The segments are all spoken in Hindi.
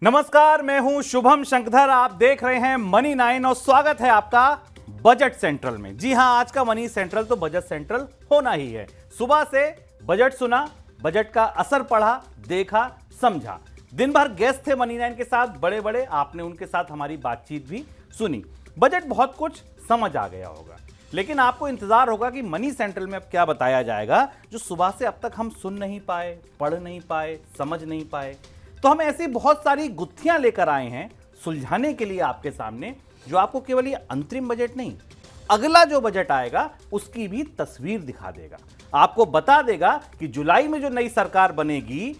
नमस्कार, मैं हूं शुभम शंकधर। आप देख रहे हैं मनी 9 और स्वागत है आपका बजट सेंट्रल में। जी हां, आज का मनी सेंट्रल तो बजट सेंट्रल होना ही है। सुबह से बजट सुना, बजट का असर पढ़ा, देखा, समझा। दिन भर गेस्ट थे मनी 9 के साथ बड़े बड़े, आपने उनके साथ हमारी बातचीत भी सुनी। बजट बहुत कुछ समझ आ गया होगा, लेकिन आपको इंतजार होगा कि मनी सेंट्रल में अब क्या बताया जाएगा जो सुबह से अब तक हम सुन नहीं पाए, पढ़ नहीं पाए, समझ नहीं पाए। तो हम ऐसी बहुत सारी गुत्थियां लेकर आए हैं सुलझाने के लिए आपके सामने, जो आपको केवल ये अंतरिम बजट नहीं, अगला जो बजट आएगा उसकी भी तस्वीर दिखा देगा। आपको बता देगा कि जुलाई में जो नई सरकार बनेगी,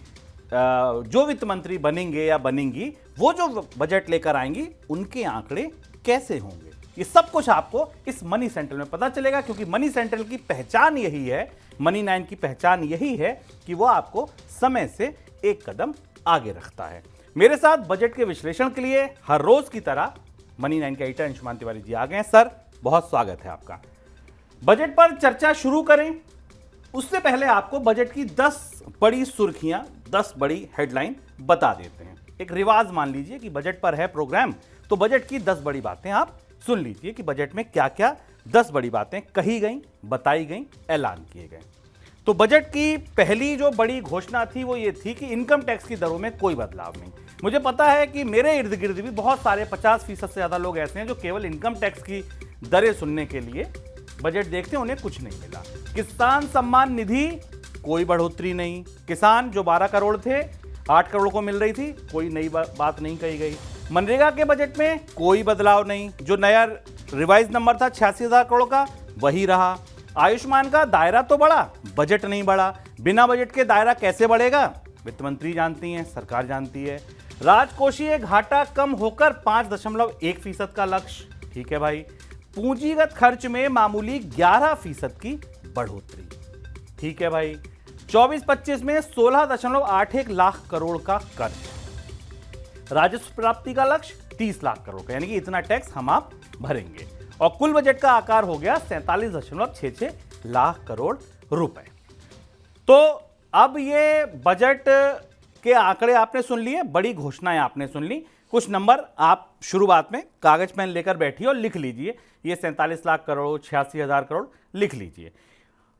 जो वित्त मंत्री बनेंगे या बनेंगी, वो जो बजट लेकर आएंगी उनके आंकड़े कैसे होंगे। ये सब कुछ आपको इस मनी सेंट्रल में पता चलेगा, क्योंकि मनी सेंट्रल की पहचान यही है, मनी 9 की पहचान यही है कि वो आपको समय से एक कदम आगे रखता है। मेरे साथ बजट के विश्लेषण के लिए हर रोज की तरह मनी 9 के एडिटर अंशुमान तिवारी जी आ गए हैं। सर, बहुत स्वागत है आपका। बजट पर चर्चा शुरू करें उससे पहले आपको बजट की 10 बड़ी सुर्खियां, 10 बड़ी हेडलाइन बता देते हैं। एक रिवाज मान लीजिए कि बजट पर है प्रोग्राम, तो बजट की 10 बड़ी बातें आप सुन लीजिए कि बजट में क्या क्या 10 बड़ी बातें कही गई, बताई गई, ऐलान किए गए। तो बजट की पहली जो बड़ी घोषणा थी वो ये थी कि इनकम टैक्स की दरों में कोई बदलाव नहीं। मुझे पता है कि मेरे इर्द गिर्द भी बहुत सारे 50% से ज़्यादा लोग ऐसे हैं जो केवल इनकम टैक्स की दरें सुनने के लिए बजट देखते हैं, उन्हें कुछ नहीं मिला। किसान सम्मान निधि कोई बढ़ोतरी नहीं। किसान जो 12 करोड़ थे 8 करोड़ को मिल रही थी, कोई नई बात नहीं कही गई। मनरेगा के बजट में कोई बदलाव नहीं। जो नया रिवाइज नंबर था 86,000 करोड़ का, वही रहा। आयुष्मान का दायरा तो बढ़ा, बजट नहीं बढ़ा। बिना बजट के दायरा कैसे बढ़ेगा, वित्त मंत्री जानती हैं, सरकार जानती है। राजकोषीय घाटा कम होकर 5.1% का लक्ष्य, ठीक है भाई। पूंजीगत खर्च में मामूली 11% की बढ़ोतरी, ठीक है भाई। 24-25 में 16.81 लाख करोड़ का कर्ज। राजस्व प्राप्ति का लक्ष्य 30 लाख करोड़ का, यानी कि इतना टैक्स हम आप भरेंगे। और कुल बजट का आकार हो गया 47.66 लाख करोड़ रुपए। तो अब ये बजट के आंकड़े आपने सुन लिए, बड़ी घोषणाएं आपने सुन ली। कुछ नंबर आप शुरुआत में कागज पेन लेकर बैठिए और लिख लीजिए। ये 47 लाख करोड़, 86,000 करोड़ लिख लीजिए।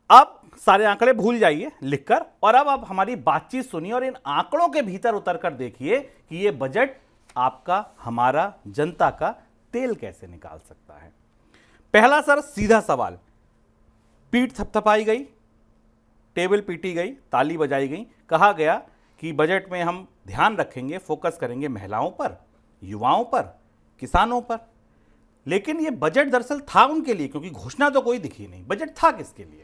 अब सारे आंकड़े भूल जाइए लिखकर, और अब आप हमारी बातचीत सुनिए और इन आंकड़ों के भीतर उतरकर देखिए कि ये बजट आपका, हमारा, जनता का तेल कैसे निकाल सकता है। पहला सर सीधा सवाल, पीठ थपथपाई गई, टेबल पीटी गई, ताली बजाई गई। कहा गया कि बजट में हम ध्यान रखेंगे, फोकस करेंगे महिलाओं पर, युवाओं पर, किसानों पर। लेकिन यह बजट दरअसल था उनके लिए, क्योंकि घोषणा तो कोई दिखी नहीं। बजट था किसके लिए?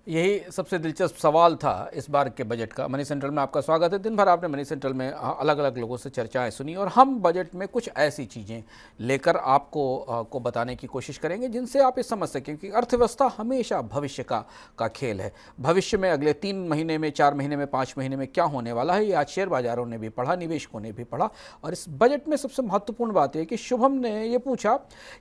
यही सबसे दिलचस्प सवाल था इस बार के बजट का। मनी सेंट्रल में आपका स्वागत है। दिन भर आपने मनी सेंट्रल में अलग अलग लोगों से चर्चाएं सुनी, और हम बजट में कुछ ऐसी चीज़ें लेकर आपको बताने की कोशिश करेंगे जिनसे आप ये समझ सकें कि अर्थव्यवस्था हमेशा भविष्य का खेल है। भविष्य में अगले 3 महीने में, 4 महीने में, 5 महीने में क्या होने वाला है, ये आज शेयर बाजारों ने भी पढ़ा, निवेशकों ने भी पढ़ा। और इस बजट में सबसे महत्वपूर्ण बात यह कि शुभम ने ये पूछा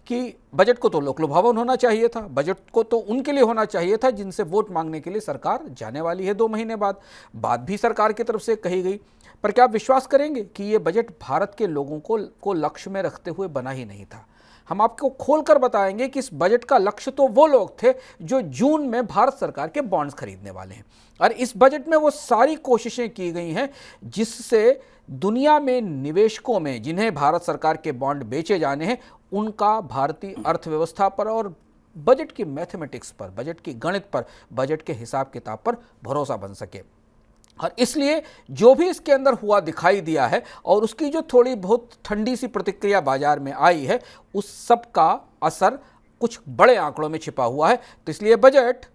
कि बजट को तो लोकलुभावन होना चाहिए था, बजट को तो उनके लिए होना चाहिए था जिनसे वोट मांगने के लिए सरकार जाने वाली है 2 महीने बाद। बात भी सरकार की तरफ से कही गई, पर क्या आप विश्वास करेंगे कि यह बजट भारत के लोगों को लक्ष्य में रखते हुए बना ही नहीं था। हम आपको खोलकर बताएंगे कि इस बजट का लक्ष्य तो वो लोग थे जो जून में भारत सरकार के बॉन्ड्स खरीदने वाले हैं, और इस बजट में वो सारी कोशिशें की गई हैं जिससे दुनिया में निवेशकों में, जिन्हें भारत सरकार के बॉन्ड बेचे जाने हैं, उनका भारतीय अर्थव्यवस्था पर और बजट की मैथमेटिक्स पर, बजट की गणित पर, बजट के हिसाब किताब पर भरोसा बन सके। और इसलिए जो भी इसके अंदर हुआ दिखाई दिया है, और उसकी जो थोड़ी बहुत ठंडी सी प्रतिक्रिया बाजार में आई है, उस सब का असर कुछ बड़े आंकड़ों में छिपा हुआ है। तो इसलिए बजट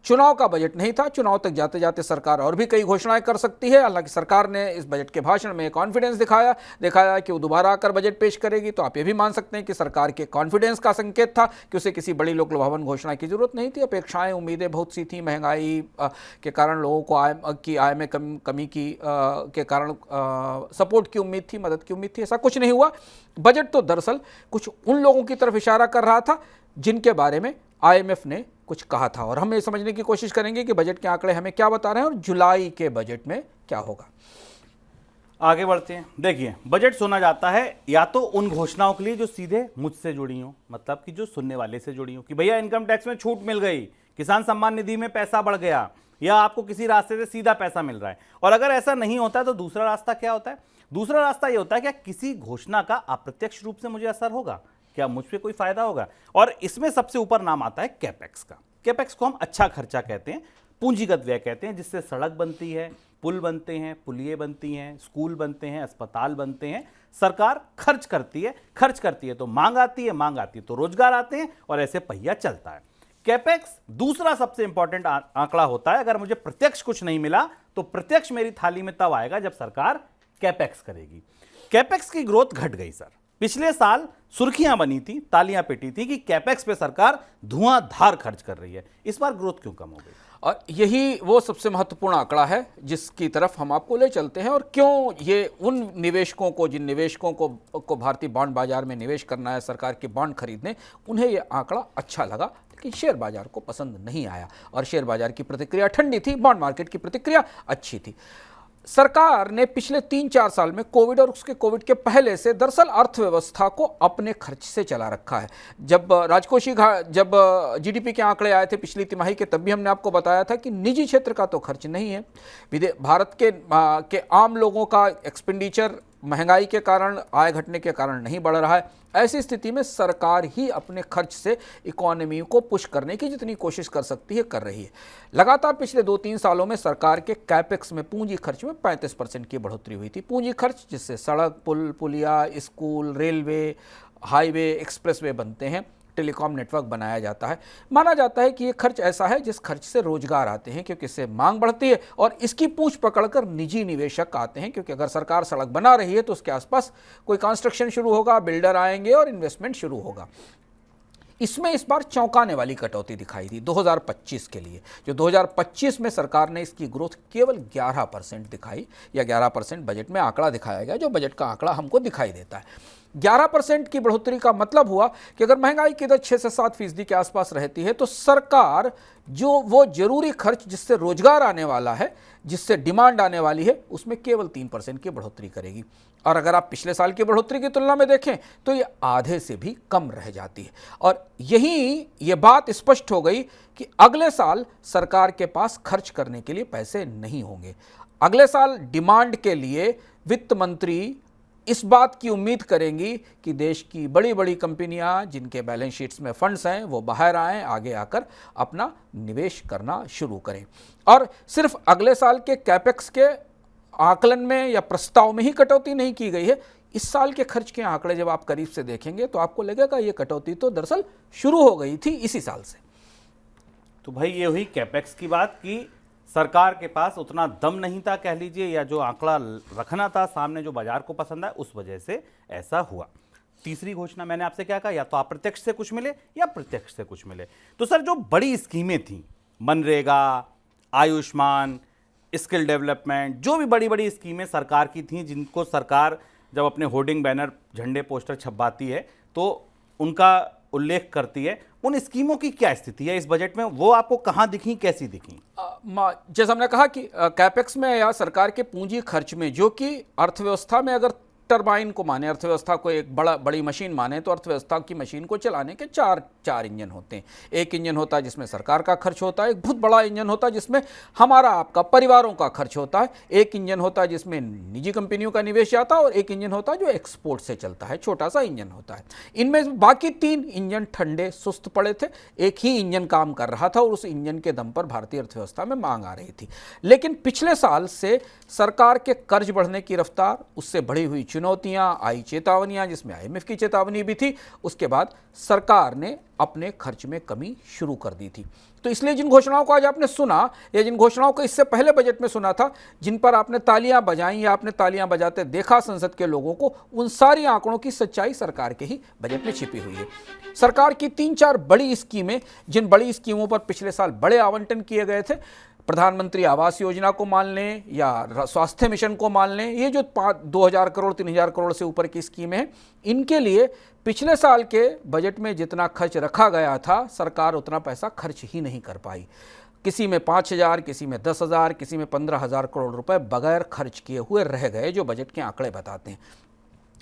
चुनाव का बजट नहीं था। चुनाव तक जाते जाते सरकार और भी कई घोषणाएं कर सकती है। हालांकि सरकार ने इस बजट के भाषण में कॉन्फिडेंस दिखाया कि वो दोबारा आकर बजट पेश करेगी, तो आप ये भी मान सकते हैं कि सरकार के कॉन्फिडेंस का संकेत था कि उसे किसी बड़ी लोकलुभावन घोषणा की जरूरत नहीं थी। अपेक्षाएं, उम्मीदें बहुत सी थी। महंगाई के कारण लोगों को आय में कमी के कारण सपोर्ट की उम्मीद थी, मदद की उम्मीद थी। ऐसा कुछ नहीं हुआ। बजट तो दरअसल कुछ उन लोगों की तरफ इशारा कर रहा था जिनके बारे में IMF ने कुछ कहा था, और हम ये समझने की कोशिश करेंगे कि बजट के आंकड़े हमें क्या बता रहे हैं और जुलाई के बजट में क्या होगा। आगे बढ़ते हैं। देखिए, बजट सुना जाता है या तो उन घोषणाओं के लिए जो सीधे मुझसे जुड़ी हो, मतलब कि जो सुनने वाले से जुड़ी हो, कि भैया इनकम टैक्स में छूट मिल गई, किसान सम्मान निधि में पैसा बढ़ गया, या आपको किसी रास्ते से सीधा पैसा मिल रहा है। और अगर ऐसा नहीं होता है तो दूसरा रास्ता क्या होता है? दूसरा रास्ता यह होता है क्या किसी घोषणा का अप्रत्यक्ष रूप से मुझे असर होगा, क्या मुझ पे कोई फायदा होगा? और इसमें सबसे ऊपर नाम आता है कैपेक्स का। कैपेक्स को हम अच्छा खर्चा कहते हैं, पूंजीगत व्यय कहते हैं, जिससे सड़क बनती है, पुल बनते हैं, पुलिये बनती हैं, स्कूल बनते हैं, अस्पताल बनते हैं। सरकार खर्च करती है तो मांग आती है, मांग आती है तो रोजगार आते हैं, और ऐसे पहिया चलता है। कैपेक्स दूसरा सबसे इंपॉर्टेंट आंकड़ा होता है। अगर मुझे प्रत्यक्ष कुछ नहीं मिला तो प्रत्यक्ष मेरी थाली में तब आएगा जब सरकार कैपेक्स करेगी। कैपेक्स की ग्रोथ घट गई सर। पिछले साल सुर्खियां बनी थी, तालियां पिटी थी कि कैपेक्स पे सरकार धुआंधार खर्च कर रही है। इस बार ग्रोथ क्यों कम हो गई? और यही वो सबसे महत्वपूर्ण आंकड़ा है जिसकी तरफ हम आपको ले चलते हैं। और क्यों ये उन निवेशकों को, जिन निवेशकों को भारतीय बॉन्ड बाजार में निवेश करना है, सरकार के बॉन्ड खरीदने, उन्हें ये आंकड़ा अच्छा लगा, लेकिन शेयर बाजार को पसंद नहीं आया। और शेयर बाजार की प्रतिक्रिया ठंडी थी, बॉन्ड मार्केट की प्रतिक्रिया अच्छी थी। सरकार ने पिछले 3-4 साल में कोविड और उसके कोविड के पहले से दरअसल अर्थव्यवस्था को अपने खर्च से चला रखा है। जब जब जीडीपी के आंकड़े आए थे पिछली तिमाही के, तब भी हमने आपको बताया था कि निजी क्षेत्र का तो खर्च नहीं है। भारत के आम लोगों का एक्सपेंडिचर महंगाई के कारण, आय घटने के कारण नहीं बढ़ रहा है। ऐसी स्थिति में सरकार ही अपने खर्च से इकोनॉमी को पुश करने की जितनी कोशिश कर सकती है कर रही है। लगातार पिछले 2-3 सालों में सरकार के कैपेक्स में, पूंजी खर्च में 35% की बढ़ोतरी हुई थी। पूंजी खर्च जिससे सड़क, पुल, पुलिया, स्कूल, रेलवे, हाईवे, एक्सप्रेसवे बनते हैं, टेलीकॉम नेटवर्क बनाया जाता है। माना जाता है कि ये खर्च ऐसा है जिस खर्च से रोजगार आते हैं, क्योंकि इससे मांग बढ़ती है और इसकी पूंछ पकड़कर निजी निवेशक आते हैं। क्योंकि अगर सरकार सड़क बना रही है तो उसके आसपास कोई कंस्ट्रक्शन शुरू होगा, बिल्डर आएंगे और इन्वेस्टमेंट शुरू होगा। इसमें इस बार चौंकाने वाली कटौती दिखाई दी 2025 के लिए। जो 2025 में सरकार ने इसकी ग्रोथ केवल 11% दिखाई, या 11% बजट में आंकड़ा दिखाया गया, जो बजट का आंकड़ा हमको दिखाई देता है। 11% की बढ़ोतरी का मतलब हुआ कि अगर महंगाई की दर 6 से 7% के आसपास रहती है तो सरकार जो वो जरूरी खर्च जिससे रोजगार आने वाला है, जिससे डिमांड आने वाली है, उसमें केवल 3% की बढ़ोतरी करेगी। और अगर आप पिछले साल की बढ़ोतरी की तुलना में देखें तो ये आधे से भी कम रह जाती है। और यही ये बात स्पष्ट हो गई कि अगले साल सरकार के पास खर्च करने के लिए पैसे नहीं होंगे। अगले साल डिमांड के लिए वित्त मंत्री इस बात की उम्मीद करेंगी कि देश की बड़ी बड़ी कंपनियां जिनके बैलेंस शीट्स में फंड्स हैं वो बाहर आएँ, आगे आकर अपना निवेश करना शुरू करें। और सिर्फ अगले साल के कैपेक्स के आकलन में या प्रस्ताव में ही कटौती नहीं की गई है। इस साल के खर्च के आंकड़े जब आप करीब से देखेंगे तो आपको लगेगा ये कटौती तो दरअसल शुरू हो गई थी इसी साल से। तो भाई ये हुई कैपेक्स की बात कि सरकार के पास उतना दम नहीं था, कह लीजिए, या जो आंकड़ा रखना था सामने जो बाजार को पसंद आए, उस वजह से ऐसा हुआ। तीसरी घोषणा मैंने आपसे क्या कहा, या तो अप्रत्यक्ष से कुछ मिले या प्रत्यक्ष से कुछ मिले। तो सर जो बड़ी स्कीमें थी, मनरेगा, आयुष्मान, स्किल डेवलपमेंट, जो भी बड़ी बड़ी स्कीमें सरकार की थी, जिनको सरकार जब अपने होर्डिंग, बैनर, झंडे, पोस्टर छपवाती है तो उनका उल्लेख करती है, उन स्कीमों की क्या स्थिति है इस बजट में? वो आपको कहां दिखी, कैसी दिखी? जैसा हमने कहा कि कैपेक्स में या सरकार के पूंजी खर्च में, जो कि अर्थव्यवस्था में अगर टरबाइन को माने, अर्थव्यवस्था को एक बड़ी मशीन माने, तो अर्थव्यवस्था की मशीन को चलाने के चार इंजन होते हैं। एक इंजन होता है जिसमें सरकार का खर्च होता है, एक बहुत बड़ा इंजन होता है जिसमें हमारा आपका परिवारों का खर्च होता है, एक इंजन होता है जिसमें निजी कंपनियों का निवेश आता है, और एक इंजन होता है जो एक्सपोर्ट से चलता है, छोटा सा इंजन होता है। इनमें बाकी 3 इंजन ठंडे सुस्त पड़े थे, एक ही इंजन काम कर रहा था और उस इंजन के दम पर भारतीय अर्थव्यवस्था में मांग आ रही थी। लेकिन पिछले साल से सरकार के कर्ज बढ़ने की रफ्तार, उससे बढ़ी हुई चुनौतियां, आई चेतावनियां, जिसमें आईएमएफ की चेतावनी भी थी, उसके बाद सरकार ने अपने खर्च में कमी शुरू कर दी थी। तो इसलिए जिन घोषणाओं को आज आपने सुना, या जिन घोषणाओं को इससे पहले बजट में सुना था, जिन पर आपने तालियां बजाई या आपने तालियां बजाते देखा संसद के लोगों को, उन सारी आंकड़ों की सच्चाई सरकार के ही बजट में छिपी हुई है। सरकार की 3-4 बड़ी स्कीमें, जिन बड़ी स्कीमों पर पिछले साल बड़े आवंटन किए गए थे, प्रधानमंत्री आवास योजना को मान लें या स्वास्थ्य मिशन को मान लें, ये जो 2000 करोड़ 3000 करोड़ से ऊपर की स्कीमें हैं, इनके लिए पिछले साल के बजट में जितना खर्च रखा गया था, सरकार उतना पैसा खर्च ही नहीं कर पाई। किसी में 5,000, किसी में 10,000, किसी में 15,000 करोड़ रुपए बगैर खर्च किए हुए रह गए, जो बजट के आंकड़े बताते हैं।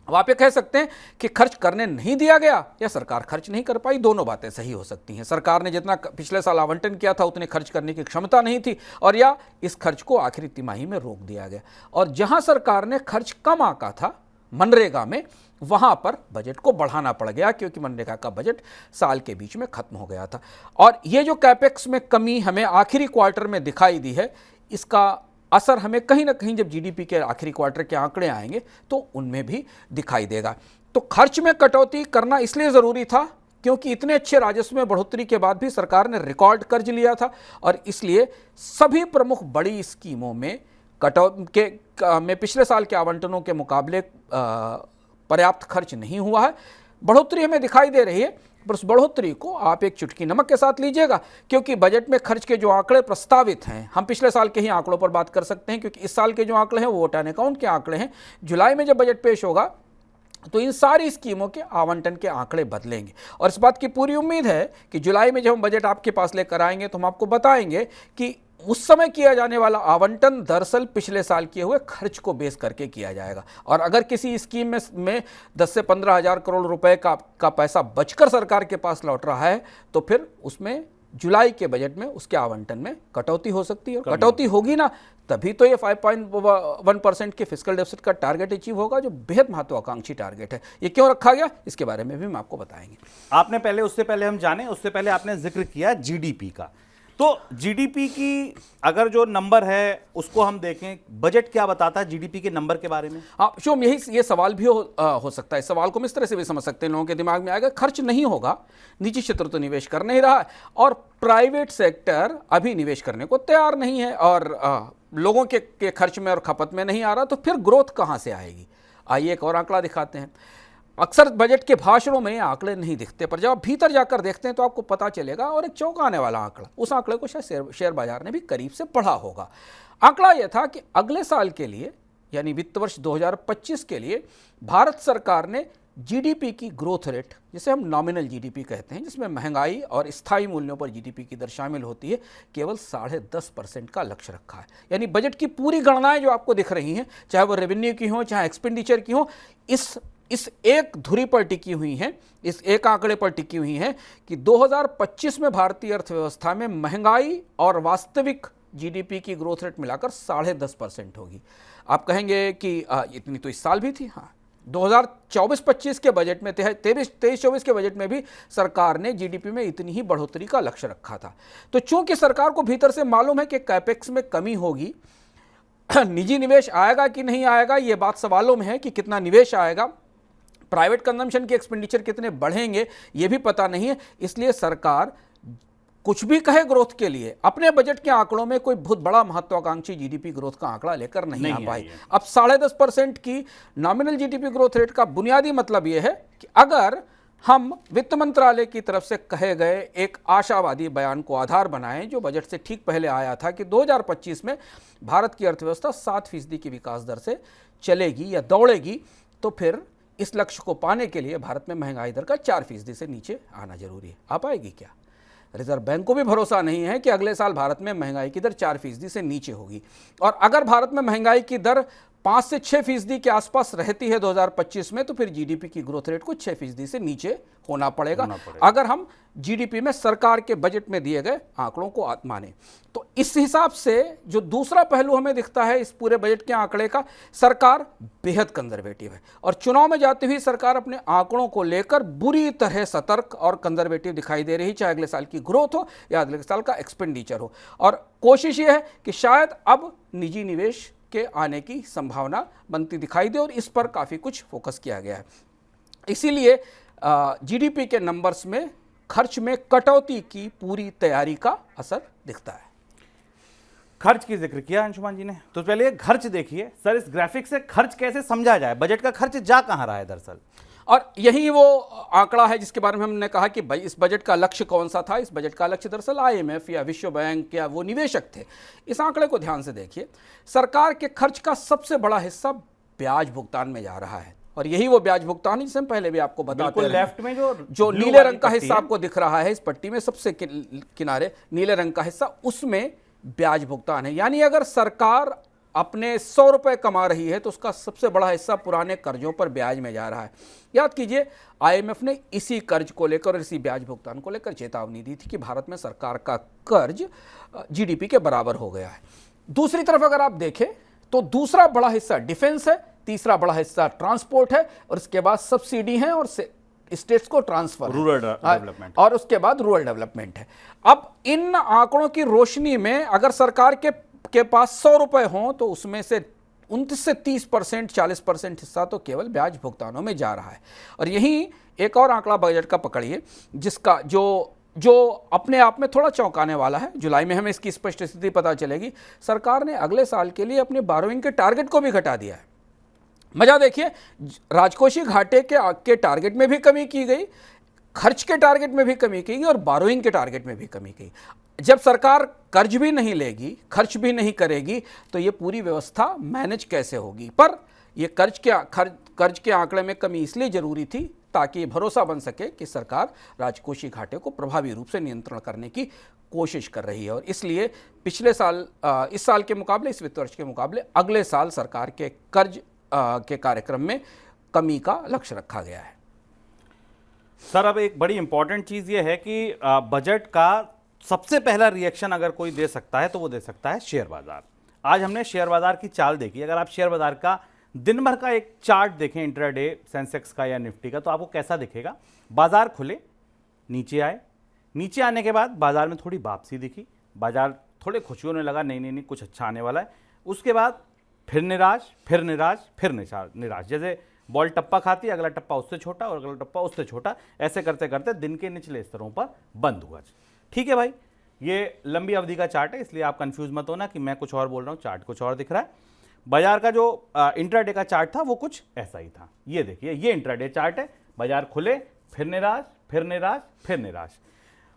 अब आप ये कह सकते हैं कि खर्च करने नहीं दिया गया या सरकार खर्च नहीं कर पाई, दोनों बातें सही हो सकती हैं। सरकार ने जितना पिछले साल आवंटन किया था उतने खर्च करने की क्षमता नहीं थी, और या इस खर्च को आखिरी तिमाही में रोक दिया गया। और जहां सरकार ने खर्च कम आंका था मनरेगा में, वहां पर बजट को बढ़ाना पड़ गया, क्योंकि मनरेगा का बजट साल के बीच में खत्म हो गया था। और ये जो कैपेक्स में कमी हमें आखिरी क्वार्टर में दिखाई दी है, इसका असर हमें कहीं ना कहीं जब जीडीपी के आखिरी क्वार्टर के आंकड़े आएंगे तो उनमें भी दिखाई देगा। तो खर्च में कटौती करना इसलिए ज़रूरी था क्योंकि इतने अच्छे राजस्व में बढ़ोतरी के बाद भी सरकार ने रिकॉर्ड कर्ज लिया था, और इसलिए सभी प्रमुख बड़ी स्कीमों में में पिछले साल के आवंटनों के मुकाबले पर्याप्त खर्च नहीं हुआ है। बढ़ोतरी हमें दिखाई दे रही है, पर उस बढ़ोतरी को आप एक चुटकी नमक के साथ लीजिएगा, क्योंकि बजट में खर्च के जो आंकड़े प्रस्तावित हैं, हम पिछले साल के ही आंकड़ों पर बात कर सकते हैं, क्योंकि इस साल के जो आंकड़े हैं वो वोट एंड अकाउंट के आंकड़े हैं। जुलाई में जब बजट पेश होगा तो इन सारी स्कीमों के आवंटन के आंकड़े बदलेंगे, और इस बात की पूरी उम्मीद है कि जुलाई में जब हम बजट आपके पास लेकर आएंगे तो हम आपको बताएंगे कि उस समय किया जाने वाला आवंटन दरअसल पिछले साल किए हुए खर्च को बेस करके किया जाएगा। और अगर किसी स्कीम में 10 से 15,000 करोड़ रुपए का पैसा बचकर सरकार के पास लौट रहा है, तो फिर उसमें जुलाई के बजट में उसके आवंटन में कटौती हो सकती है। कटौती होगी ना, तभी तो ये 5.1% के फिस्कल डेफिसिट का टारगेट अचीव होगा, जो बेहद महत्वाकांक्षी टारगेट है। ये क्यों रखा गया, इसके बारे में भी हम आपको बताएंगे। आपने उससे पहले आपने जिक्र किया जीडीपी का। तो जीडीपी की अगर जो नंबर है उसको हम देखें, बजट क्या बताता है जीडीपी के नंबर के बारे में? हाँ शुभम, ये सवाल भी हो सकता है। इस सवाल को हम इस तरह से भी समझ सकते हैं, लोगों के दिमाग में आएगा खर्च नहीं होगा, निजी क्षेत्र तो निवेश कर नहीं रहा है और प्राइवेट सेक्टर अभी निवेश करने को तैयार नहीं है, और लोगों के खर्च में और खपत में नहीं आ रहा, तो फिर ग्रोथ कहाँ से आएगी? आइए एक और आंकड़ा दिखाते हैं। अक्सर बजट के भाषणों में आंकड़े नहीं दिखते, पर जब आप भीतर जाकर देखते हैं तो आपको पता चलेगा, और एक चौंकाने वाला आंकड़ा, उस आंकड़े को शायद शेयर बाजार ने भी करीब से पढ़ा होगा। आंकड़ा यह था कि अगले साल के लिए, यानी वित्त वर्ष 2025 के लिए, भारत सरकार ने जीडीपी की ग्रोथ रेट, जिसे हम नॉमिनल जीडीपी कहते हैं, जिसमें महंगाई और स्थायी मूल्यों पर जीडीपी की दर शामिल होती है, केवल 10.5% का लक्ष्य रखा है। यानी बजट की पूरी गणनाएं जो आपको दिख रही हैं, चाहे वो रेवेन्यू की हो चाहे एक्सपेंडिचर की हो, इस एक धुरी पर टिकी हुई हैं, इस एक आंकड़े पर टिकी हुई हैं कि 2025 में भारतीय अर्थव्यवस्था में महंगाई और वास्तविक जीडीपी की ग्रोथ रेट मिलाकर 10.5% होगी। आप कहेंगे कि इतनी तो इस साल भी थी। हाँ, 2024-25 के बजट में, 23-24 के बजट में भी सरकार ने जीडीपी में इतनी ही बढ़ोतरी का लक्ष्य रखा था। तो चूंकि सरकार को भीतर से मालूम है कि कैपेक्स में कमी होगी, निजी निवेश आएगा कि नहीं आएगा ये बात सवालों में है, कि कितना निवेश आएगा, प्राइवेट कंजम्पशन के एक्सपेंडिचर कितने बढ़ेंगे ये भी पता नहीं है, इसलिए सरकार कुछ भी कहे ग्रोथ के लिए अपने बजट के आंकड़ों में कोई बहुत बड़ा महत्वाकांक्षी जीडीपी ग्रोथ का आंकड़ा लेकर नहीं आ पाई। अब 10.5% की नॉमिनल जीडीपी ग्रोथ रेट का बुनियादी मतलब यह है कि अगर हम वित्त मंत्रालय की तरफ से कहे गए एक आशावादी बयान को आधार बनाएं, जो बजट से ठीक पहले आया था कि 2025 में भारत की अर्थव्यवस्था 7% की विकास दर से चलेगी या दौड़ेगी, तो फिर इस लक्ष्य को पाने के लिए भारत में महंगाई दर का 4% से नीचे आना जरूरी है। आ पाएगी क्या? रिजर्व बैंक को भी भरोसा नहीं है कि अगले साल भारत में महंगाई की दर 4% से नीचे होगी, और अगर भारत में महंगाई की दर 5 से 6% के आसपास रहती है 2025 में, तो फिर जीडीपी की ग्रोथ रेट को 6% से नीचे होना पड़ेगा अगर हम जीडीपी में सरकार के बजट में दिए गए आंकड़ों को माने। तो इस हिसाब से जो दूसरा पहलू हमें दिखता है इस पूरे बजट के आंकड़े का, सरकार बेहद कंजर्वेटिव है, और चुनाव में जाती हुई सरकार अपने आंकड़ों को लेकर बुरी तरह सतर्क और कंजर्वेटिव दिखाई दे रही, चाहे अगले साल की ग्रोथ हो या अगले साल का एक्सपेंडिचर हो। और कोशिश यह है कि शायद अब निजी निवेश के आने की संभावना बनती दिखाई दे, और इस पर काफ़ी कुछ फोकस किया गया है। इसीलिए जीडीपी के नंबर्स में खर्च में कटौती की पूरी तैयारी का असर दिखता है। खर्च की जिक्र किया अंशुमान जी ने, तो पहले खर्च देखिए सर, इस ग्राफिक से खर्च कैसे समझा जाए, बजट का खर्च जा कहां रहा है दरअसल? और यही वो आंकड़ा है जिसके बारे में हमने कहा कि भाई इस बजट का लक्ष्य कौन सा था। इस बजट का लक्ष्य दरअसल आईएमएफ या विश्व बैंक या वो निवेशक थे। इस आंकड़े को ध्यान से देखिए, सरकार के खर्च का सबसे बड़ा हिस्सा ब्याज भुगतान में जा रहा है, और यही वो ब्याज भुगतान है जिसे हम पहले भी आपको बताते बिल्कुल रहे। लेफ्ट में जो नीले रंग का पट्टी हिस्सा है, आपको दिख रहा है इस पट्टी में सबसे किनारे नीले रंग का हिस्सा, उसमें ब्याज भुगतान है। यानी अगर सरकार अपने 100 रुपए कमा रही है तो उसका सबसे बड़ा हिस्सा पुराने कर्जों पर ब्याज में जा रहा है। याद कीजिए आईएमएफ ने इसी कर्ज को लेकर और इसी ब्याज भुगतान को लेकर चेतावनी दी थी कि भारत में सरकार का कर्ज जीडीपी के बराबर हो गया है। दूसरी तरफ अगर आप देखें तो दूसरा बड़ा हिस्सा डिफेंस है, तीसरा बड़ा हिस्सा ट्रांसपोर्ट है और इसके बाद सब्सिडी है और स्टेट्स को ट्रांसफर, रूरल डेवलपमेंट, और उसके बाद रूरल डेवलपमेंट है। अब इन आंकड़ों की रोशनी में अगर सरकार के पास 100 रुपए हों तो उसमें से 29 से 30%, 40% हिस्सा तो केवल ब्याज भुगतानों में जा रहा है। और यही एक और आंकड़ा बजट का पकड़िए जिसका जो अपने आप में थोड़ा चौंकाने वाला है। जुलाई में हमें इसकी स्पष्ट स्थिति पता चलेगी। सरकार ने अगले साल के लिए अपने बोरोइंग के टारगेट को भी घटा दिया है। मजा देखिए, राजकोषीय घाटे के टारगेट में भी कमी की गई, खर्च के टारगेट में भी कमी की गई और बोरोइंग के टारगेट में भी कमी की। जब सरकार कर्ज भी नहीं लेगी, खर्च भी नहीं करेगी तो ये पूरी व्यवस्था मैनेज कैसे होगी। पर ये कर्ज के आंकड़े में कमी इसलिए जरूरी थी ताकि ये भरोसा बन सके कि सरकार राजकोषीय घाटे को प्रभावी रूप से नियंत्रण करने की कोशिश कर रही है। और इसलिए पिछले साल, इस साल के मुकाबले, इस वित्त वर्ष के मुकाबले अगले साल सरकार के कर्ज के कार्यक्रम में कमी का लक्ष्य रखा गया है। सर अब एक बड़ी इंपॉर्टेंट चीज ये है कि बजट का सबसे पहला रिएक्शन अगर कोई दे सकता है तो वो दे सकता है शेयर बाजार। आज हमने शेयर बाजार की चाल देखी। अगर आप शेयर बाजार का दिन भर का एक चार्ट देखें, इंट्राडे सेंसेक्स का या निफ्टी का, तो आपको कैसा दिखेगा। बाजार खुले, नीचे आए, नीचे आने के बाद बाजार में थोड़ी वापसी दिखी, बाजार थोड़े खुशी होने लगा, नहीं कुछ अच्छा आने वाला है। उसके बाद फिर निराश, फिर निराश, फिर निराश, जैसे बॉल टप्पा खाती है, अगला टप्पा उससे छोटा और अगला टप्पा उससे छोटा, ऐसे करते करते दिन के निचले स्तरों पर बंद हुआ। ठीक है भाई, ये लंबी अवधि का चार्ट है, इसलिए आप कंफ्यूज मत होना कि मैं कुछ और बोल रहा हूँ, चार्ट कुछ और दिख रहा है। बाजार का जो इंट्राडे का चार्ट था वो कुछ ऐसा ही था। ये देखिए, ये इंट्राडे चार्ट है। बाजार खुले, फिर निराश, फिर निराश, फिर निराश।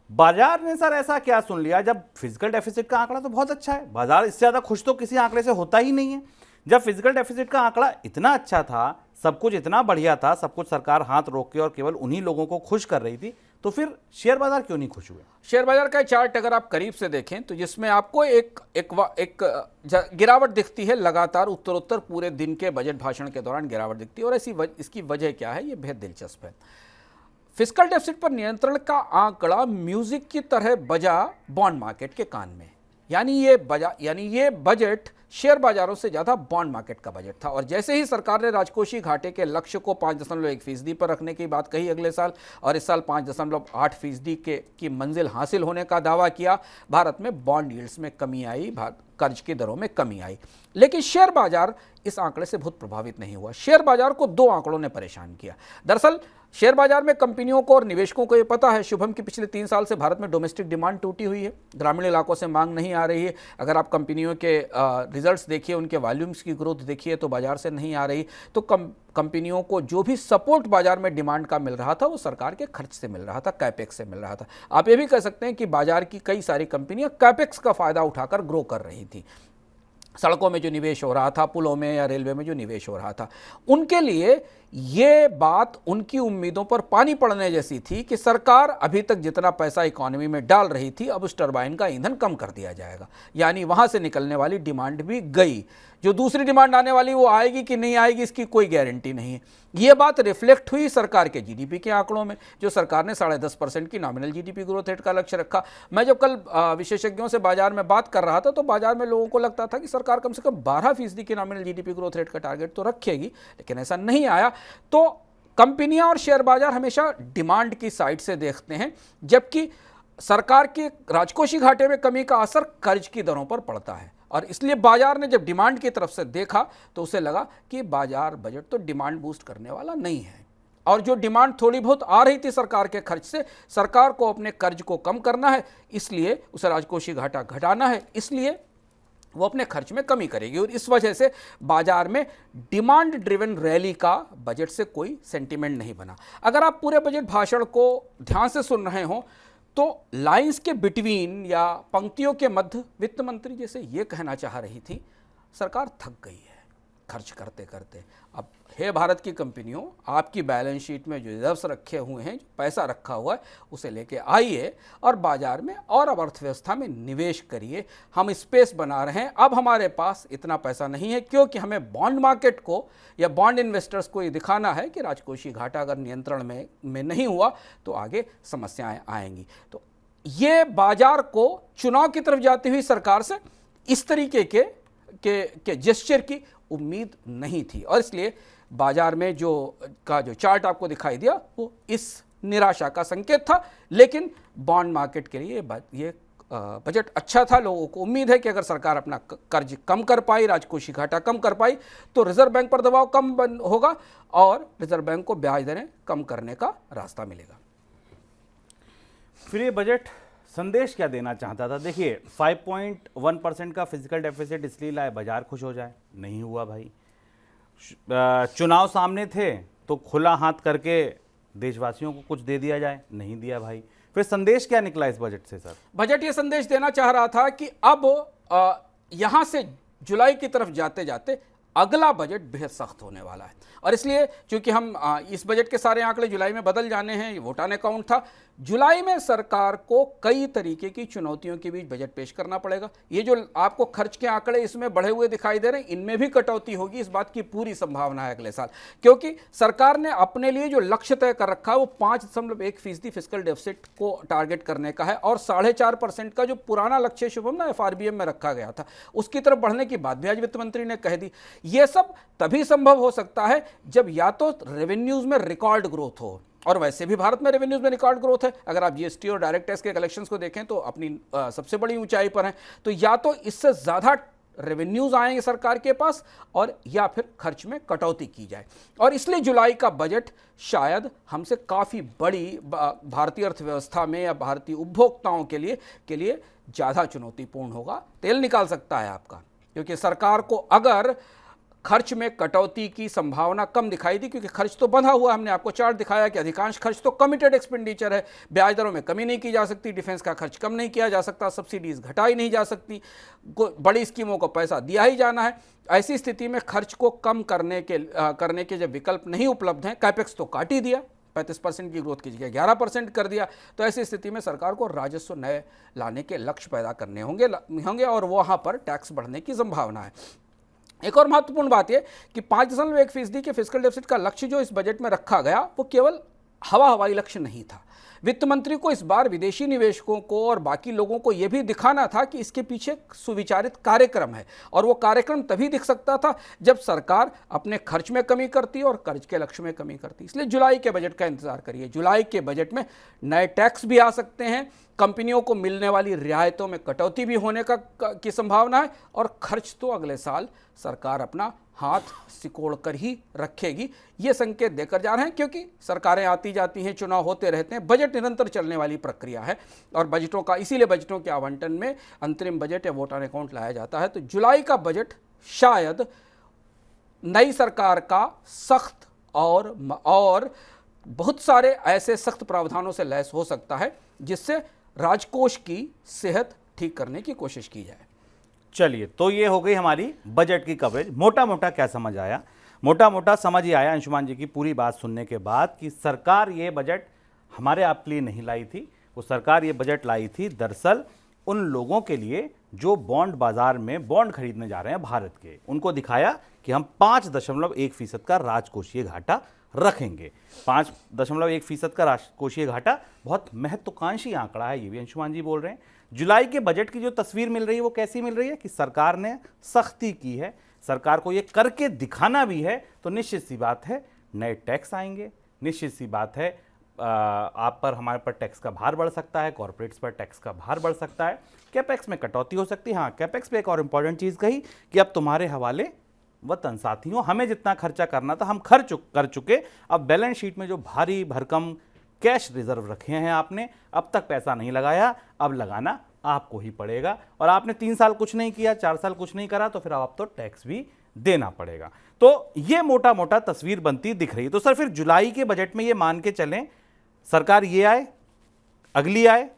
बाजार ने सर ऐसा क्या सुन लिया, जब फिजिकल डेफिसिट का आंकड़ा तो बहुत अच्छा है, बाजार इससे ज्यादा खुश तो किसी आंकड़े से होता ही नहीं है। जब फिजिकल डेफिसिट का आंकड़ा इतना अच्छा था, सब कुछ इतना बढ़िया था, सब कुछ सरकार हाथ रोक के और केवल उन्हीं लोगों को खुश कर रही थी, तो फिर शेयर बाजार क्यों नहीं खुश हुए। शेयर बाजार का चार्ट अगर आप करीब से देखें तो जिसमें आपको एक गिरावट दिखती है लगातार, उत्तरोत्तर पूरे दिन के बजट भाषण के दौरान गिरावट दिखती है। और इसकी वजह क्या है, ये बेहद दिलचस्प है। फिस्कल डेफिसिट पर नियंत्रण का आंकड़ा म्यूजिक की तरह बजा बॉन्ड मार्केट के कान में। यानी ये बजट शेयर बाजारों से ज्यादा बॉन्ड मार्केट का बजट था। और जैसे ही सरकार ने राजकोषीय घाटे के लक्ष्य को 5.1% पर रखने की बात कही अगले साल, और इस साल 5.8% की मंजिल हासिल होने का दावा किया, भारत में बॉन्ड यील्ड्स में कमी आई, कर्ज की दरों में कमी आई। लेकिन शेयर बाजार इस आंकड़े से बहुत प्रभावित नहीं हुआ। शेयर बाजार को दो आंकड़ों ने परेशान किया। दरअसल शेयर बाजार में कंपनियों को और निवेशकों को ये पता है शुभम की पिछले 3 साल से भारत में डोमेस्टिक डिमांड टूटी हुई है, ग्रामीण इलाकों से मांग नहीं आ रही है। अगर आप कंपनियों के रिजल्ट्स देखिए, उनके वॉल्यूम्स की ग्रोथ देखिए तो बाजार से नहीं आ रही। तो कंपनियों को जो भी सपोर्ट बाजार में डिमांड का मिल रहा था वो सरकार के खर्च से मिल रहा था, कैपेक्स से मिल रहा था। आप ये भी कह सकते हैं कि बाजार की कई सारी कंपनियां कैपेक्स का फायदा उठाकर ग्रो कर रही थी। सड़कों में जो निवेश हो रहा था, पुलों में या रेलवे में जो निवेश हो रहा था, उनके लिए ये बात उनकी उम्मीदों पर पानी पड़ने जैसी थी कि सरकार अभी तक जितना पैसा इकोनॉमी में डाल रही थी, अब उस टरबाइन का ईंधन कम कर दिया जाएगा। यानी वहां से निकलने वाली डिमांड भी गई। जो दूसरी डिमांड आने वाली वो आएगी कि नहीं आएगी इसकी कोई गारंटी नहीं है। ये बात रिफ्लेक्ट हुई सरकार के जीडीपी के आंकड़ों में, जो सरकार ने 10.5% की नॉमिनल जीडीपी ग्रोथ रेट का लक्ष्य रखा। मैं जब कल विशेषज्ञों से बाजार में बात कर रहा था तो बाजार में लोगों को लगता था कि सरकार कम से कम 12% की नॉमिनल जीडीपी ग्रोथ रेट का टारगेट तो रखेगी, लेकिन ऐसा नहीं आया। तो कंपनियां और शेयर बाजार हमेशा डिमांड की साइड से देखते हैं, जबकि सरकार के राजकोषीय घाटे में कमी का असर कर्ज की दरों पर पड़ता है। और इसलिए बाजार ने जब डिमांड की तरफ से देखा तो उसे लगा कि बाजार बजट तो डिमांड बूस्ट करने वाला नहीं है। और जो डिमांड थोड़ी बहुत आ रही थी सरकार के खर्च से, सरकार को अपने कर्ज को कम करना है, इसलिए उसे राजकोषीय घाटा घटाना है, इसलिए वो अपने खर्च में कमी करेगी। और इस वजह से बाजार में डिमांड ड्रिवन रैली का बजट से कोई सेंटीमेंट नहीं बना। अगर आप पूरे बजट भाषण को ध्यान से सुन रहे हो तो लाइंस के बिटवीन या पंक्तियों के मध्य वित्त मंत्री जैसे ये कहना चाह रही थी, सरकार थक गई है, खर्च करते करते। अब हे भारत की कंपनियों, आपकी बैलेंस शीट में जो रिजर्व्स रखे हुए हैं, जो पैसा रखा हुआ है, उसे लेके आइए और बाजार में और अब अर्थव्यवस्था में निवेश करिए। हम स्पेस बना रहे हैं। अब हमारे पास इतना पैसा नहीं है क्योंकि हमें बॉन्ड मार्केट को या बॉन्ड इन्वेस्टर्स को ये दिखाना है कि राजकोषीय घाटा अगर नियंत्रण में नहीं हुआ तो आगे समस्याएं आएंगी। तो ये बाजार को चुनाव की तरफ जाती हुई सरकार से इस तरीके के जेस्चर की उम्मीद नहीं थी, और इसलिए बाजार में जो चार्ट आपको दिखाई दिया वो इस निराशा का संकेत था। लेकिन बॉन्ड मार्केट के लिए ये बजट अच्छा था। लोगों को उम्मीद है कि अगर सरकार अपना कर्ज कम कर पाई, राजकोषीय घाटा कम कर पाई, तो रिजर्व बैंक पर दबाव कम होगा और रिजर्व बैंक को ब्याज दरें कम करने का रास्ता मिलेगा। फिर ये बजट संदेश क्या देना चाहता था? देखिए 5.1% का फिजिकल डेफिसिट इसलिए लाए बाजार खुश हो जाए, नहीं हुआ भाई। चुनाव सामने थे तो खुला हाथ करके देशवासियों को कुछ दे दिया जाए, नहीं दिया भाई। फिर संदेश क्या निकला इस बजट से सर? बजट ये संदेश देना चाह रहा था कि अब यहां से जुलाई की तरफ जाते जाते अगला बजट बेहद सख्त होने वाला है, और इसलिए चूंकि हम इस बजट के सारे आंकड़े जुलाई में बदल जाने हैं, ये वोट ऑन अकाउंट था। जुलाई में सरकार को कई तरीके की चुनौतियों के बीच बजट पेश करना पड़ेगा। ये जो आपको खर्च के आंकड़े इसमें बढ़े हुए दिखाई दे रहे हैं, इनमें भी कटौती होगी, इस बात की पूरी संभावना है अगले साल, क्योंकि सरकार ने अपने लिए जो लक्ष्य तय कर रखा है वो 5.1% फिजिकल डेफिसिट को टारगेट करने का है, और 4.5% का जो पुराना लक्ष्य शुभम ना FRBM में रखा गया था उसकी तरफ बढ़ने की बात भी आज वित्त मंत्री ने कह दी। ये सब तभी संभव हो सकता है जब या तो रेवेन्यूज में रिकॉर्ड ग्रोथ हो, और वैसे भी भारत में रेवेन्यूज में रिकॉर्ड ग्रोथ है। अगर आप जीएसटी और डायरेक्ट टैक्स के कलेक्शंस को देखें तो अपनी सबसे बड़ी ऊंचाई पर हैं। तो या तो इससे ज़्यादा रेवेन्यूज आएंगे सरकार के पास, और या फिर खर्च में कटौती की जाए। और इसलिए जुलाई का बजट शायद हमसे काफ़ी बड़ी भारतीय अर्थव्यवस्था में या भारतीय उपभोक्ताओं के लिए ज़्यादा चुनौतीपूर्ण होगा। तेल निकाल सकता है आपका, क्योंकि सरकार को अगर खर्च में कटौती की संभावना कम दिखाई दी, क्योंकि खर्च तो बंधा हुआ, हमने आपको चार्ट दिखाया कि अधिकांश खर्च तो कमिटेड एक्सपेंडिचर है। ब्याज दरों में कमी नहीं की जा सकती, डिफेंस का खर्च कम नहीं किया जा सकता, सब्सिडीज घटाई नहीं जा सकती, बड़ी स्कीमों को पैसा दिया ही जाना है। ऐसी स्थिति में खर्च को कम करने के जब विकल्प नहीं उपलब्ध हैं, कैपेक्स तो काट ही दिया, 35% की ग्रोथ की जगह 11% कर दिया, तो ऐसी स्थिति में सरकार को राजस्व नए लाने के लक्ष्य पैदा करने होंगे और वहाँ पर टैक्स बढ़ने की संभावना है। एक और महत्वपूर्ण बात यह कि 5.1% के फिजिकल डेफिसिट का लक्ष्य जो इस बजट में रखा गया वो केवल हवाई लक्ष्य नहीं था। वित्त मंत्री को इस बार विदेशी निवेशकों को और बाकी लोगों को यह भी दिखाना था कि इसके पीछे सुविचारित कार्यक्रम है, और वो कार्यक्रम तभी दिख सकता था जब सरकार अपने खर्च में कमी करती और कर्ज के लक्ष्य में कमी करती। इसलिए जुलाई के बजट का इंतजार करिए। जुलाई के बजट में नए टैक्स भी आ सकते हैं, कंपनियों को मिलने वाली रियायतों में कटौती भी होने की संभावना है, और खर्च तो अगले साल सरकार अपना हाथ सिकोड़ कर ही रखेगी। ये संकेत देकर जा रहे हैं, क्योंकि सरकारें आती जाती हैं, चुनाव होते रहते हैं, बजट निरंतर चलने वाली प्रक्रिया है, और इसीलिए बजटों के आवंटन में अंतरिम बजट या वोट ऑन अकाउंट लाया जाता है। तो जुलाई का बजट शायद नई सरकार का सख्त और बहुत सारे ऐसे सख्त प्रावधानों से लैस हो सकता है जिससे राजकोष की सेहत ठीक करने की कोशिश की जाए। चलिए, तो ये हो गई हमारी बजट की कवरेज। मोटा मोटा क्या समझ आया? मोटा मोटा समझ ही आया अंशुमान जी की पूरी बात सुनने के बाद कि सरकार ये बजट हमारे आपके लिए नहीं लाई थी। वो सरकार ये बजट लाई थी दरअसल उन लोगों के लिए जो बॉन्ड बाजार में बॉन्ड खरीदने जा रहे हैं भारत के। उनको दिखाया कि हम 5.1% का राजकोषीय घाटा रखेंगे। 5.1% का राजकोषीय घाटा बहुत महत्वाकांक्षी आंकड़ा है, ये भी अंशुमान जी बोल रहे हैं। जुलाई के बजट की जो तस्वीर मिल रही है वो कैसी मिल रही है कि सरकार ने सख्ती की है, सरकार को ये करके दिखाना भी है। तो निश्चित सी बात है नए टैक्स आएंगे, निश्चित सी बात है आप पर हमारे पर टैक्स का भार बढ़ सकता है, कॉर्पोरेट्स पर टैक्स का भार बढ़ सकता है, कैपेक्स में कटौती हो सकती है। हाँ, कैपेक्स पे एक और इंपॉर्टेंट चीज़ कही कि अब तुम्हारे हवाले वतन साथियों, हमें जितना खर्चा करना था हम कर चुके। अब बैलेंस शीट में जो भारी भरकम कैश रिजर्व रखे हैं आपने, अब तक पैसा नहीं लगाया, अब लगाना आपको ही पड़ेगा। और आपने 3 साल कुछ नहीं किया, 4 साल कुछ नहीं करा, तो फिर अब तो टैक्स भी देना पड़ेगा। तो ये मोटा मोटा तस्वीर बनती दिख रही है। तो सर फिर जुलाई के बजट में ये मान के चलें सरकार ये आए, अगली आए,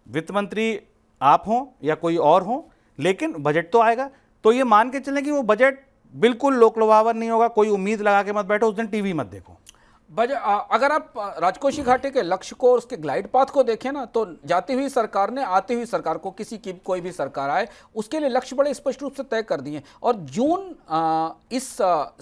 वित्त मंत्री आप हों या कोई और हो, लेकिन बजट तो आएगा। तो ये मान के चलें कि वो बजट बिल्कुल लोक लुभावन नहीं होगा। कोई उम्मीद लगा के मत बैठो, उस दिन टीवी मत देखो। अगर आप राजकोषी घाटे के लक्ष्य को और उसके ग्लाइड पाथ को देखें ना, तो जाती हुई सरकार ने आती हुई सरकार को, किसी की कोई भी सरकार आए, उसके लिए लक्ष्य बड़े स्पष्ट रूप से तय कर दिए। और जून इस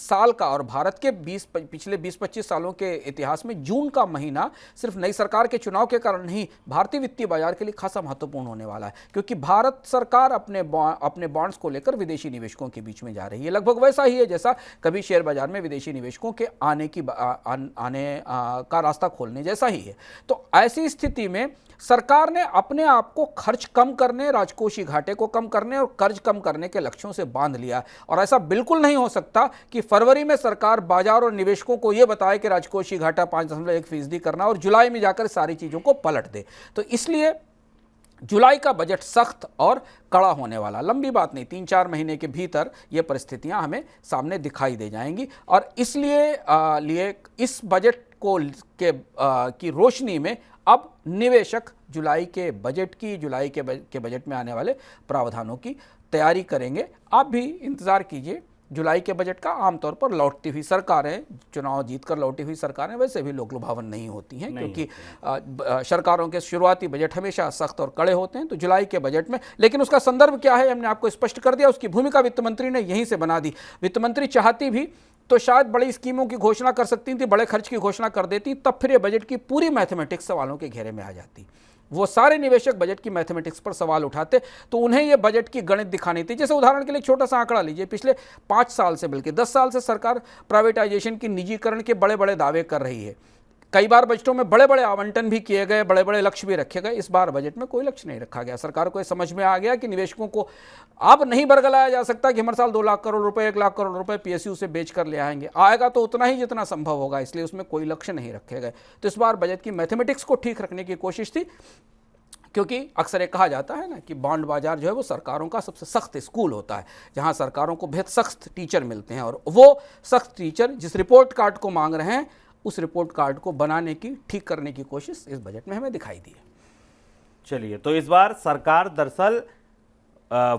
साल का, और भारत के पिछले 20-25 सालों के इतिहास में जून का महीना सिर्फ नई सरकार के चुनाव के कारण नहीं, भारतीय वित्तीय बाजार के लिए खासा महत्वपूर्ण होने वाला है, क्योंकि भारत सरकार अपने बॉन्ड्स को लेकर विदेशी निवेशकों के बीच में जा रही है। लगभग वैसा ही है जैसा कभी शेयर बाजार में विदेशी निवेशकों के आने का रास्ता खोलने जैसा ही है। तो ऐसी स्थिति में सरकार ने अपने आप को खर्च कम करने, राजकोषीय घाटे को कम करने और कर्ज कम करने के लक्ष्यों से बांध लिया। और ऐसा बिल्कुल नहीं हो सकता कि फरवरी में सरकार बाजार और निवेशकों को यह बताए कि राजकोषीय घाटा 5.1% करना और जुलाई में जाकर सारी चीजों को पलट दे। तो इसलिए जुलाई का बजट सख्त और कड़ा होने वाला। लंबी बात नहीं, 3-4 महीने के भीतर ये परिस्थितियां हमें सामने दिखाई दे जाएंगी। और इसलिए इस बजट को की रोशनी में अब निवेशक जुलाई के बजट में आने वाले प्रावधानों की तैयारी करेंगे। आप भी इंतज़ार कीजिए जुलाई के बजट का। आमतौर पर लौटती हुई सरकारें, चुनाव जीतकर लौटी हुई सरकारें वैसे भी लोक लुभावन नहीं होती हैं, क्योंकि सरकारों के शुरुआती बजट हमेशा सख्त और कड़े होते हैं। तो जुलाई के बजट में, लेकिन उसका संदर्भ क्या है हमने आपको स्पष्ट कर दिया। उसकी भूमिका वित्त मंत्री ने यहीं से बना दी। वित्त मंत्री चाहती भी तो शायद बड़ी स्कीमों की घोषणा कर सकती थी, बड़े खर्च की घोषणा कर देती, तब फिर ये बजट की पूरी मैथमेटिक्स सवालों के घेरे में आ जाती। वो सारे निवेशक बजट की मैथमेटिक्स पर सवाल उठाते, तो उन्हें ये बजट की गणित दिखानी थी। जैसे उदाहरण के लिए छोटा सा आंकड़ा लीजिए, पिछले 5 साल से बल्कि 10 साल से सरकार प्राइवेटाइजेशन की, निजीकरण के बड़े बड़े दावे कर रही है। कई बार बजटों में बड़े बड़े आवंटन भी किए गए, बड़े बड़े लक्ष्य भी रखे गए। इस बार बजट में कोई लक्ष्य नहीं रखा गया। सरकार को समझ में आ गया कि निवेशकों को अब नहीं बरगलाया जा सकता कि हर साल 2 लाख करोड़ रुपए, 1 लाख करोड़ रुपए पीएसयू से बेच कर ले आएंगे। आएगा तो उतना ही जितना संभव होगा, इसलिए उसमें कोई लक्ष्य नहीं रखे गए। तो इस बार बजट की मैथमेटिक्स को ठीक रखने की कोशिश थी, क्योंकि अक्सर ये कहा जाता है ना कि बॉन्ड बाजार जो है वो सरकारों का सबसे सख्त स्कूल होता है, जहां सरकारों को बेहद सख्त टीचर मिलते हैं। और वो सख्त टीचर जिस रिपोर्ट कार्ड को मांग रहे हैं, उस रिपोर्ट कार्ड को बनाने की, ठीक करने की कोशिश इस बजट में हमें दिखाई दी है। चलिए, तो इस बार सरकार दरअसल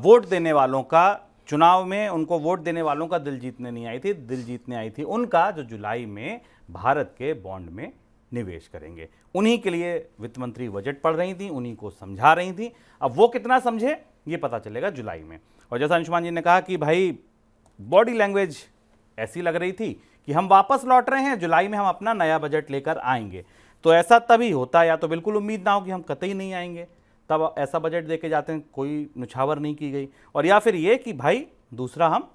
वोट देने वालों का, चुनाव में उनको वोट देने वालों का दिल जीतने नहीं आई थी, दिल जीतने आई थी उनका जो जुलाई में भारत के बॉन्ड में निवेश करेंगे। उन्हीं के लिए वित्त मंत्री बजट पढ़ रही थी, उन्हीं को समझा रही थी। अब वो कितना समझे ये पता चलेगा जुलाई में। और जैसा अंशुमान जी ने कहा कि भाई बॉडी लैंग्वेज ऐसी लग रही थी कि हम वापस लौट रहे हैं, जुलाई में हम अपना नया बजट लेकर आएंगे। तो ऐसा तभी होता, या तो बिल्कुल उम्मीद ना हो कि हम कतई नहीं आएंगे, तब ऐसा बजट देके जाते हैं, कोई नुछावर नहीं की गई। और या फिर ये कि भाई दूसरा हम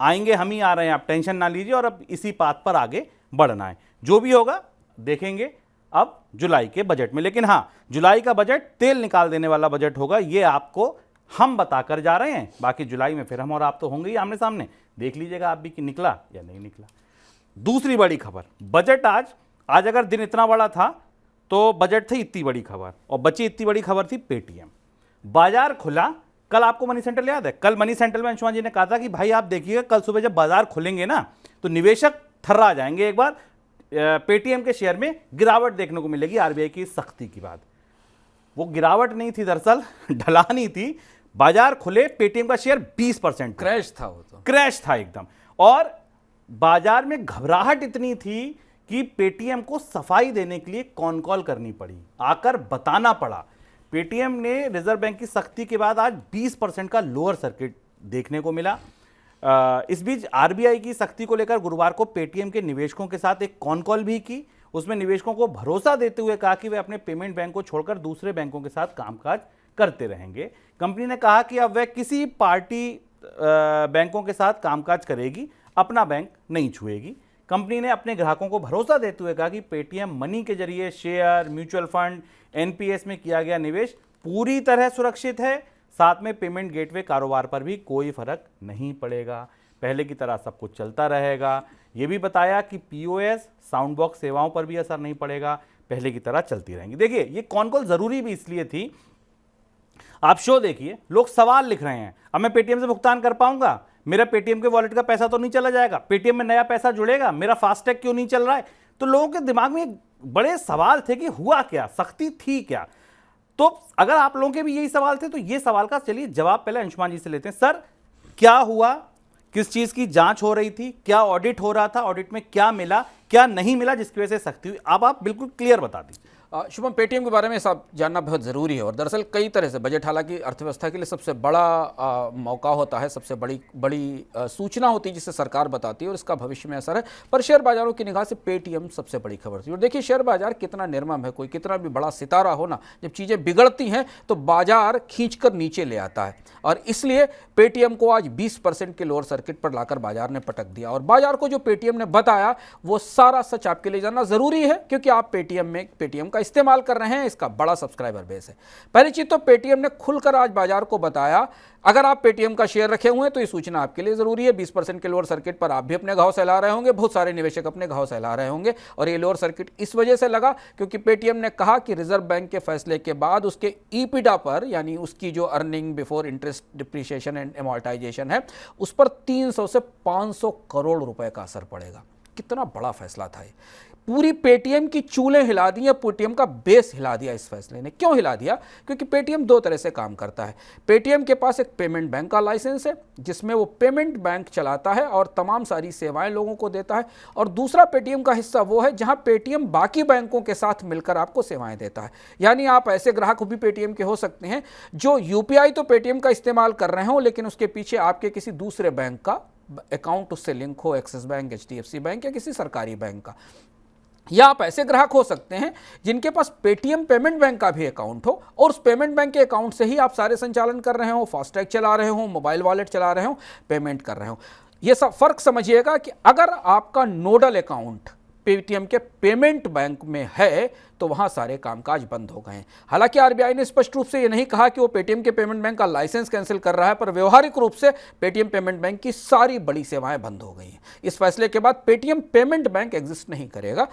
आएंगे, हम ही आ रहे हैं, आप टेंशन ना लीजिए और अब इसी पाथ पर आगे बढ़ना है। जो भी होगा देखेंगे अब जुलाई के बजट में। लेकिन हाँ, जुलाई का बजट तेल निकाल देने वाला बजट होगा, ये आपको हम बताकर जा रहे हैं। बाकी जुलाई में फिर हम और आप तो होंगे ही आमने सामने, देख लीजिएगा आप भी कि निकला या नहीं निकला। दूसरी बड़ी खबर, बजट आज अगर दिन इतना बड़ा था तो बजट थी इतनी बड़ी खबर, और बची इतनी बड़ी खबर थी पेटीएम। बाजार खुला कल, आपको मनी सेंट्रल याद है? कल मनी सेंट्रल में अंशुमान जी ने कहा था कि भाई आप देखिएगा कल सुबह जब बाजार खुलेंगे ना तो निवेशक थर्रा जाएंगे, एक बार पेटीएम के शेयर में गिरावट देखने को मिलेगी आरबीआई की सख्ती की बाद। वो गिरावट नहीं थी, दरअसल ढलानी थी। बाजार खुले, पेटीएम का शेयर 20% क्रैश था, वो तो क्रैश था एकदम। और बाजार में घबराहट इतनी थी कि पेटीएम को सफाई देने के लिए कॉन कॉल करनी पड़ी, आकर बताना पड़ा। पेटीएम ने रिजर्व बैंक की सख्ती के बाद आज 20% का लोअर सर्किट देखने को मिला। इस बीच आरबीआई की सख्ती को लेकर गुरुवार को पेटीएम के निवेशकों के साथ एक कॉन कॉल भी की। उसमें निवेशकों को भरोसा देते हुए कहा कि वे अपने पेमेंट बैंक को छोड़कर दूसरे बैंकों के साथ कामकाज करते रहेंगे। कंपनी ने कहा कि अब वह किसी पार्टी बैंकों के साथ कामकाज करेगी, अपना बैंक नहीं छुएगी। कंपनी ने अपने ग्राहकों को भरोसा देते हुए कहा कि पेटीएम मनी के जरिए शेयर, म्यूचुअल फंड, एनपीएस में किया गया निवेश पूरी तरह सुरक्षित है। साथ में पेमेंट गेटवे कारोबार पर भी कोई फर्क नहीं पड़ेगा, पहले की तरह सब कुछ चलता रहेगा। यह भी बताया कि पीओएस, साउंड बॉक्स सेवाओं पर भी असर नहीं पड़ेगा, पहले की तरह चलती रहेंगी। देखिए, ये कॉन कॉल जरूरी भी इसलिए थी, आप शो देखिए, लोग सवाल लिख रहे हैं, अब मैं पेटीएम से भुगतान कर पाऊंगा, मेरा पेटीएम के वॉलेट का पैसा तो नहीं चला जाएगा, पेटीएम में नया पैसा जुड़ेगा, मेरा फास्टैग क्यों नहीं चल रहा है। तो लोगों के दिमाग में बड़े सवाल थे कि हुआ क्या, सख्ती थी क्या। तो अगर आप लोगों के भी यही सवाल थे तो ये सवाल का चलिए जवाब पहले अंशुमान जी से लेते हैं। सर, क्या हुआ, किस चीज की जांच हो रही थी, क्या ऑडिट हो रहा था, ऑडिट में क्या मिला, क्या नहीं मिला जिसकी वजह से सख्ती हुई, अब आप बिल्कुल क्लियर बता दीजिए। शुभम, पेटीएम के बारे में सब जानना बहुत ज़रूरी है और दरअसल कई तरह से बजट हालांकि अर्थव्यवस्था के लिए सबसे बड़ा मौका होता है, सबसे बड़ी सूचना होती है जिसे सरकार बताती है और इसका भविष्य में असर है। पर शेयर बाजारों की निगाह से पेटीएम सबसे बड़ी खबर थी। और देखिए शेयर बाजार कितना निर्मम है, कोई कितना भी बड़ा सितारा हो ना, जब चीज़ें बिगड़ती हैं तो बाजार खींचकर नीचे ले आता है और इसलिए पेटीएम को आज 20% के लोअर सर्किट पर लाकर बाजार ने पटक दिया। और बाजार को जो पेटीएम ने बताया वो सारा सच आपके लिए जानना जरूरी है, क्योंकि आप पेटीएम का इस्तेमाल कर रहे हैं, इसका बड़ा सब्सक्राइबर बेस है। पहली चीज तो पेटीएम ने खुलकर आज बाजार को बताया, अगर आप पेटीएम का शेयर रखे हुए हैं तो ये सूचना आपके लिए जरूरी है। 20% के लोअर सर्किट पर आप भी अपने घाव सहला रहे होंगे, बहुत सारे निवेशक अपने घाव सहला रहे होंगे। और ये लोअर सर्किट इस वजह से लगा क्योंकि पेटीएम ने कहा कि रिजर्व बैंक के फैसले के बाद उसके ईपीडा पर, यानी उसकी जो earning before interest depreciation and amortisation है, उस पर 300 से 500 करोड़ रुपए का असर पड़ेगा। कितना बड़ा फैसला था ये, पूरी पेटीएम की चूलें हिला दी या पेटीएम का बेस हिला दिया इस फैसले ने। क्यों हिला दिया? क्योंकि पेटीएम दो तरह से काम करता है। पेटीएम के पास एक पेमेंट बैंक का लाइसेंस है जिसमें वो पेमेंट बैंक चलाता है और तमाम सारी सेवाएं लोगों को देता है, और दूसरा पेटीएम का हिस्सा वो है जहां पेटीएम बाकी बैंकों के साथ मिलकर आपको सेवाएं देता है। यानी आप ऐसे ग्राहक भी पेटीएम के हो सकते हैं जो यूपीआई तो पेटीएम का इस्तेमाल कर रहे हो लेकिन उसके पीछे आपके किसी दूसरे बैंक का अकाउंट उससे लिंक हो, एक्सिस बैंक, एचडीएफसी बैंक या किसी सरकारी बैंक का। या आप ऐसे ग्राहक हो सकते हैं जिनके पास पेटीएम पेमेंट बैंक का भी अकाउंट हो और उस पेमेंट बैंक के अकाउंट से ही आप सारे संचालन कर रहे हो, फास्टैग चला रहे हो, मोबाइल वॉलेट चला रहे हो, पेमेंट कर रहे हो। ये सब फर्क समझिएगा कि अगर आपका नोडल अकाउंट पेटीएम के पेमेंट बैंक में है तो वहां सारे कामकाज बंद हो गए हैं। हालांकि आरबीआई ने स्पष्ट रूप से यह नहीं कहा कि वो पेटीएम के पेमेंट बैंक का लाइसेंस कैंसिल कर रहा है, पर व्यवहारिक रूप से पेटीएम पेमेंट बैंक की सारी बड़ी सेवाएं बंद हो गई हैं। इस फैसले के बाद पेटीएम पेमेंट बैंक एग्जिस्ट नहीं करेगा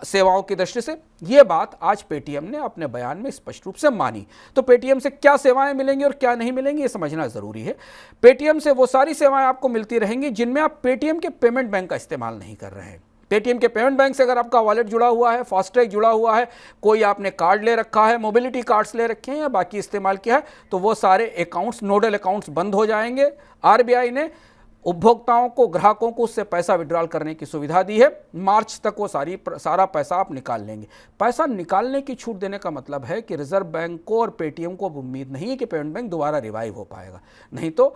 सेवाओं की दृष्टि से। यह बात आज पेटीएम ने अपने बयान में स्पष्ट रूप से मानी। तो पेटीएम से क्या सेवाएं मिलेंगी और क्या नहीं मिलेंगी ये समझना जरूरी है। पेटीएम से वो सारी सेवाएं आपको मिलती रहेंगी जिनमें आप पेटीएम के पेमेंट बैंक का इस्तेमाल नहीं कर रहे हैं। पेटीएम के पेमेंट बैंक से अगर आपका वॉलेट जुड़ा हुआ है, फास्टैग जुड़ा हुआ है, कोई आपने कार्ड ले रखा है, मोबिलिटी कार्ड्स ले रखे हैं या बाकी इस्तेमाल किया है, तो वो सारे अकाउंट्स, नोडल अकाउंट्स बंद हो जाएंगे। आरबीआई ने उपभोक्ताओं को, ग्राहकों को उससे पैसा विड्रॉल करने की सुविधा दी है। मार्च तक वो सारा पैसा आप निकाल लेंगे। पैसा निकालने की छूट देने का मतलब है कि रिजर्व बैंक को और पेटीएम को अब उम्मीद नहीं है कि पेमेंट बैंक दोबारा रिवाइव हो पाएगा। नहीं तो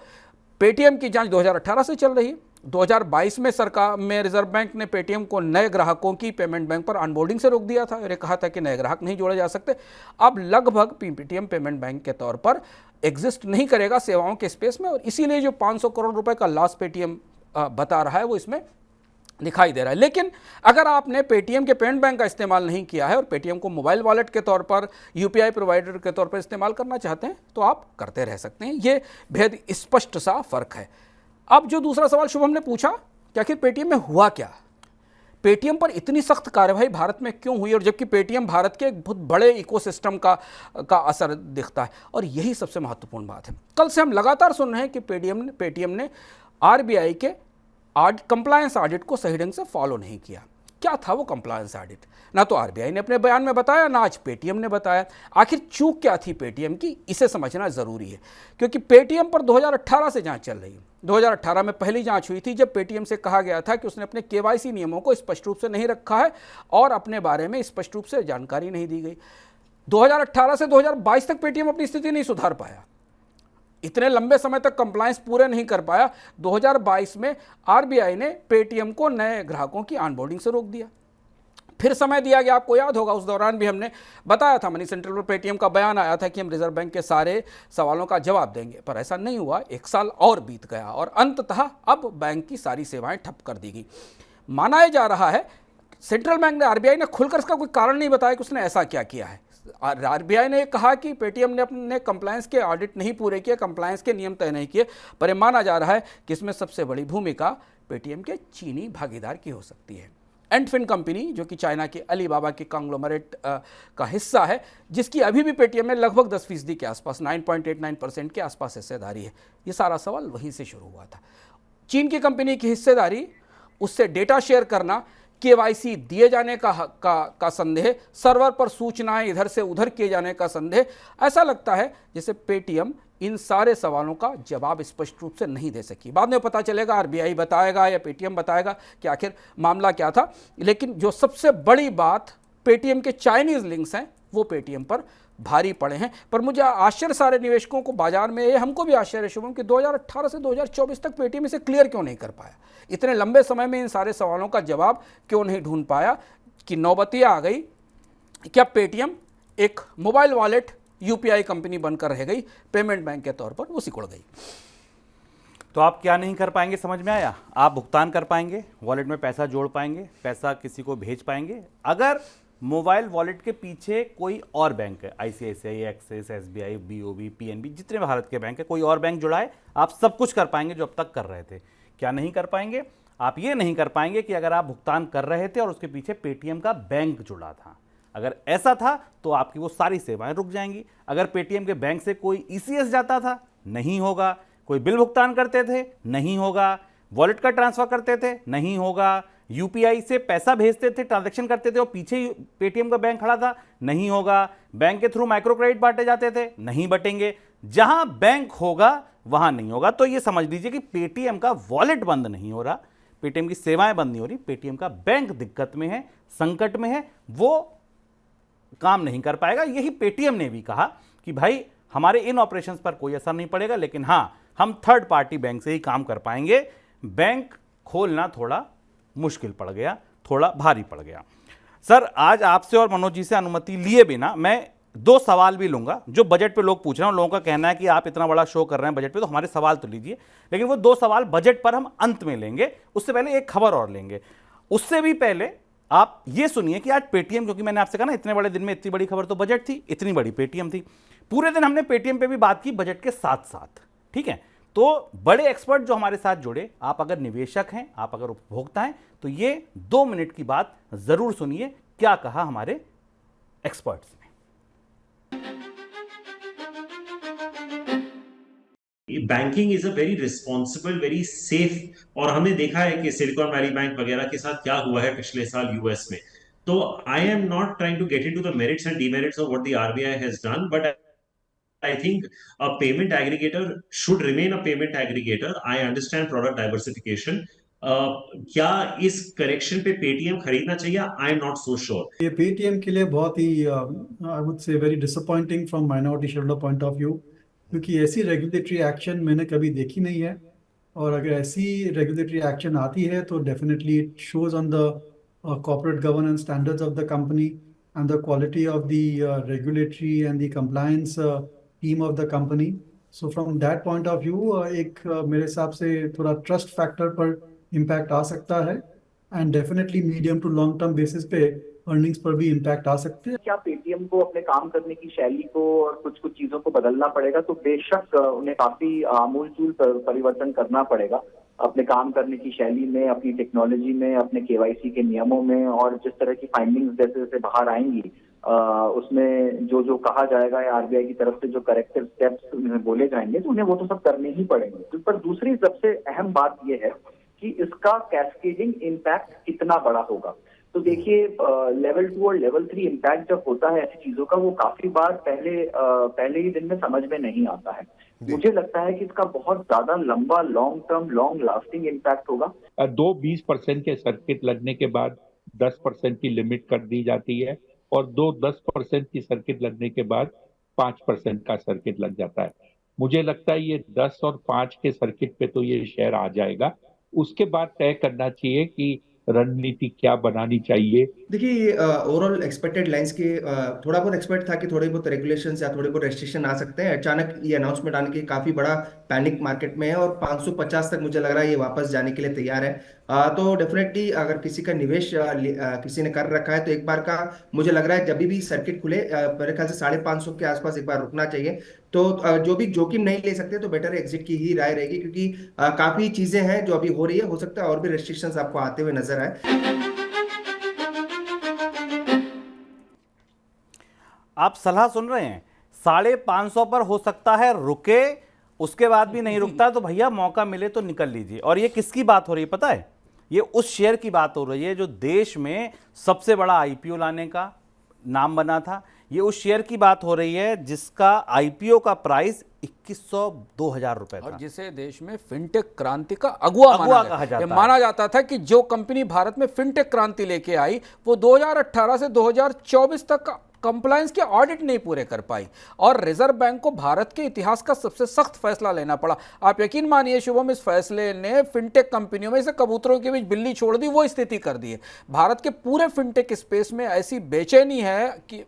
पेटीएम की जांच 2018 से चल रही है। 2022 में सरकार में रिजर्व बैंक ने पेटीएम को नए ग्राहकों की पेमेंट बैंक पर ऑनबोर्डिंग से रोक दिया था और ये कहा था कि नए ग्राहक नहीं जोड़े जा सकते। अब लगभग पेटीएम पेमेंट बैंक के तौर पर एग्जिस्ट नहीं करेगा सेवाओं के स्पेस में, और इसीलिए जो 500 करोड़ रुपए का लॉस पेटीएम बता रहा है वो इसमें दिखाई दे रहा है। लेकिन अगर आपने पेटीएम के पेमेंट बैंक का इस्तेमाल नहीं किया है और पेटीएम को मोबाइल वॉलेट के तौर पर, यूपीआई प्रोवाइडर के तौर पर इस्तेमाल करना चाहते हैं तो आप करते रह सकते हैं। ये भेद स्पष्ट सा फर्क है। अब जो दूसरा सवाल शुभम ने पूछा कि आखिर पेटीएम में हुआ क्या, पेटीएम पर इतनी सख्त कार्रवाई भारत में क्यों हुई, और जबकि पेटीएम भारत के एक बहुत बड़े इकोसिस्टम का असर दिखता है। और यही सबसे महत्वपूर्ण बात है। कल से हम लगातार सुन रहे हैं कि पेटीएम ने आरबीआई के कंप्लायंस ऑडिट को सही ढंग से फॉलो नहीं किया। क्या था वो कंप्लायंस ऑडिट? ना तो आरबीआई ने अपने बयान में बताया, ना आज पेटीएम ने बताया। आखिर चूक क्या थी पेटीएम की, इसे समझना जरूरी है, क्योंकि पेटीएम पर 2018 से जांच चल रही है। 2018 में पहली जांच हुई थी जब पेटीएम से कहा गया था कि उसने अपने केवाईसी नियमों को स्पष्ट रूप से नहीं रखा है और अपने बारे में स्पष्ट रूप से जानकारी नहीं दी गई। 2018 से 2022 तक पेटीएम अपनी स्थिति नहीं सुधार पाया, इतने लंबे समय तक कंप्लायंस पूरे नहीं कर पाया। 2022 में आरबीआई ने पेटीएम को नए ग्राहकों की ऑनबोर्डिंग से रोक दिया। फिर समय दिया गया, आपको याद होगा उस दौरान भी हमने बताया था, मनी सेंट्रल पर पेटीएम का बयान आया था कि हम रिजर्व बैंक के सारे सवालों का जवाब देंगे, पर ऐसा नहीं हुआ। 1 साल और बीत गया और अंततः अब बैंक की सारी सेवाएं ठप कर दी गई। माना जा रहा है सेंट्रल बैंक ने, आरबीआई ने खुलकर इसका कोई कारण नहीं बताया कि उसने ऐसा क्या किया है। आरबीआई ने कहा कि पेटीएम ने अपने कंप्लायंस के ऑडिट नहीं पूरे किए, कंप्लायंस के नियम तय नहीं किए, पर माना जा रहा है कि इसमें सबसे बड़ी भूमिका पेटीएम के चीनी भागीदार की हो सकती है। एंडफिन कंपनी, जो कि चाइना के अलीबाबा के कांग्लोमरेट का हिस्सा है, जिसकी अभी भी पेटीएम में लगभग 10% के आसपास 9.89% के आसपास हिस्सेदारी है। ये सारा सवाल वहीं से शुरू हुआ था। चीन की कंपनी की हिस्सेदारी, उससे डेटा शेयर करना, केवाईसी दिए जाने का संदेह, सर्वर पर सूचनाएं इधर से उधर किए जाने का संदेह। ऐसा लगता है जैसे पेटीएम इन सारे सवालों का जवाब स्पष्ट रूप से नहीं दे सकी। बाद में पता चलेगा, आरबीआई बताएगा या पेटीएम बताएगा कि आखिर मामला क्या था। लेकिन जो सबसे बड़ी बात, पेटीएम के चाइनीज लिंक्स हैं वो पेटीएम पर भारी पड़े हैं। पर मुझे आश्चर्य सारे निवेशकों को बाजार में, ये हमको भी आश्चर्य शुभम कि 2018 से 2024 तक पेटीएम इसे क्लियर क्यों नहीं कर पाया, इतने लंबे समय में इन सारे सवालों का जवाब क्यों नहीं ढूंढ पाया कि नौबती आ गई। क्या पेटीएम एक मोबाइल वॉलेट यूपीआई कंपनी बनकर रह गई, पेमेंट बैंक के तौर पर वो सिकुड़ गई। तो आप क्या नहीं कर पाएंगे, समझ में आया? आप भुगतान कर पाएंगे, वॉलेट में पैसा जोड़ पाएंगे, पैसा किसी को भेज पाएंगे। अगर मोबाइल वॉलेट के पीछे कोई और बैंक है, ICICI, axis, SBI, BOB, PNB, जितने भारत के बैंक है, कोई और बैंक जुड़ा है, आप सब कुछ कर पाएंगे जो अब तक कर रहे थे। क्या नहीं कर पाएंगे? आप ये नहीं कर पाएंगे कि अगर आप भुगतान कर रहे थे और उसके पीछे पेटीएम का बैंक जुड़ा था, अगर ऐसा था तो आपकी वो सारी सेवाएं रुक जाएंगी। अगर पेटीएम के बैंक से कोई ईसीएस जाता था, नहीं होगा। कोई बिल भुगतान करते थे, नहीं होगा। वॉलेट का ट्रांसफर करते थे, नहीं होगा। यूपीआई से पैसा भेजते थे, ट्रांजैक्शन करते थे और पीछे पेटीएम का बैंक खड़ा था, नहीं होगा। बैंक के थ्रू माइक्रो क्रेडिट बांटे जाते थे, नहीं बटेंगे। जहां बैंक होगा वहां नहीं होगा। तो ये समझ लीजिए कि पेटीएम का वॉलेट बंद नहीं हो रहा, पेटीएम की सेवाएं बंद नहीं हो रही, पेटीएम का बैंक दिक्कत में है, संकट में है, वो काम नहीं कर पाएगा। यही पेटीएम ने भी कहा कि भाई हमारे इन ऑपरेशंस पर कोई असर नहीं पड़ेगा, लेकिन हां, हम थर्ड पार्टी बैंक से ही काम कर पाएंगे। बैंक खोलना थोड़ा मुश्किल पड़ गया, थोड़ा भारी पड़ गया। सर, आज आपसे और मनोज जी से अनुमति लिए बिना मैं 2 सवाल भी लूंगा जो बजट पे लोग पूछ रहे हैं। लोगों का कहना है कि आप इतना बड़ा शो कर रहे हैं बजट पे, तो हमारे सवाल तो लीजिए, लेकिन वो 2 सवाल बजट पर हम अंत में लेंगे। उससे पहले एक खबर और लेंगे। उससे भी पहले आप ये सुनिए कि आज पेटीएम, क्योंकि मैंने आपसे कहा ना इतने बड़े दिन में इतनी बड़ी खबर तो बजट थी, इतनी बड़ी पेटीएम थी। पूरे दिन हमने पेटीएम पे भी बात की बजट के साथ साथ, ठीक है? तो बड़े एक्सपर्ट जो हमारे साथ जुड़े, आप अगर निवेशक हैं, आप अगर उपभोक्ता हैं, तो ये 2 मिनट की बात जरूर सुनिए, क्या कहा हमारे एक्सपर्ट्स ने। Banking is a very responsible, very safe, और हमने देखा है कि सिलिकॉन वैली बैंक वगैरह के साथ क्या हुआ है पिछले साल यूएस में। तो I am not trying to get into the merits and demerits of what the RBI has done, but I think a payment aggregator should remain a payment aggregator. I understand product diversification. क्या इस करेक्शन पे पेटीएम खरीदना चाहिए? I am not so sure. ये पेटीएम के लिए बहुत ही I would say very disappointing from minority shareholder point of view, क्योंकि ऐसी रेगुलेटरी एक्शन मैंने कभी देखी नहीं है। और अगर ऐसी रेगुलेटरी एक्शन आती है तो definitely it shows on the corporate governance standards of the company and the quality of the regulatory and the compliance team of the company. So from that point of view एक मेरे हिसाब से थोड़ा ट्रस्ट फैक्टर पर इम्पैक्ट आ सकता है, and definitely medium to long term basis पे अर्निंग्स पर भी इम्पैक्ट आ सकते हैं। क्या पेटीएम को अपने काम करने की शैली को और कुछ कुछ चीजों को बदलना पड़ेगा? तो बेशक उन्हें काफी आमूलचूल परिवर्तन करना पड़ेगा अपने काम करने की शैली में, अपनी टेक्नोलॉजी में, अपने केवाईसी के नियमों में, और जिस तरह की फाइंडिंग्स जैसे जैसे बाहर आएंगी उसमें जो जो कहा जाएगा या आरबीआई की तरफ से जो करेक्टिव स्टेप्स उन्हें बोले जाएंगे, तो उन्हें वो तो सब करने ही पड़ेंगे। तो पर दूसरी सबसे अहम बात यह है कि इसका कैस्केडिंग इम्पैक्ट कितना बड़ा होगा। तो देखिए, लेवल 2 और लेवल 3 इम्पैक्ट जब होता है ऐसी चीजों का, वो काफी बार पहले ही दिन में समझ में नहीं आता है। मुझे लगता है कि इसका बहुत ज्यादा लंबा, long term, long lasting impact होगा। 20% के सर्किट लगने के बाद 10% की लिमिट कर दी जाती है, और 10% की सर्किट लगने के बाद 5% का सर्किट लग जाता है। मुझे लगता है ये 10 और 5 के सर्किट पे तो ये शेयर आ जाएगा। उसके बाद तय करना चाहिए कि रणनीति क्या बनानी चाहिए। देखिए, ओवरऑल एक्सपेक्टेड लाइंस के थोड़ा बहुत एक्सपेक्ट था कि थोड़े बहुत रेगुलेशंस या थोड़े बहुत रेस्ट्रिक्शन आ सकते हैं। अचानक ये अनाउंसमेंट आने के काफी बड़ा पैनिक मार्केट में है, और 550 तक मुझे लग रहा है ये वापस जाने के लिए तैयार है। तो डेफिनेटली अगर किसी का निवेश किसी ने कर रखा है तो एक बार का मुझे लग रहा है जब भी सर्किट खुले मेरे ख्याल से 550 के आसपास एक बार रुकना चाहिए। तो जो भी जोखिम नहीं ले सकते तो बेटर एग्जिट की ही राय रहेगी, क्योंकि काफी चीजें हैं जो अभी हो रही है, हो सकता है और भी रेस्ट्रिक्शंस आपको आते हुए नजर आए। आप सलाह सुन रहे हैं, 550 पर हो सकता है रुके, उसके बाद भी नहीं रुकता तो भैया मौका मिले तो निकल लीजिए। और ये किसकी बात हो रही है पता है? ये उस शेयर की बात हो रही है जो देश में सबसे बड़ा आईपीओ लाने का नाम बना था। ये उस शेयर की बात हो रही है जिसका आईपीओ का प्राइस 2100-2000 रुपए था और जिसे देश में फिनटेक क्रांति का अगुआ कहा जाता है। माना जाता था कि जो कंपनी भारत में फिनटेक क्रांति लेके आई वो 2018 से 2024 तक कंप्लायंस के ऑडिट नहीं पूरे कर पाई और रिजर्व बैंक को भारत के इतिहास का सबसे सख्त फैसला लेना पड़ा। आप यकीन मानिए शुभम, इस फैसले ने फिनटेक कंपनियों में से कबूतरों के बीच बिल्ली छोड़ दी, वो स्थिति कर दी है। भारत के पूरे फिनटेक स्पेस में ऐसी बेचैनी है कि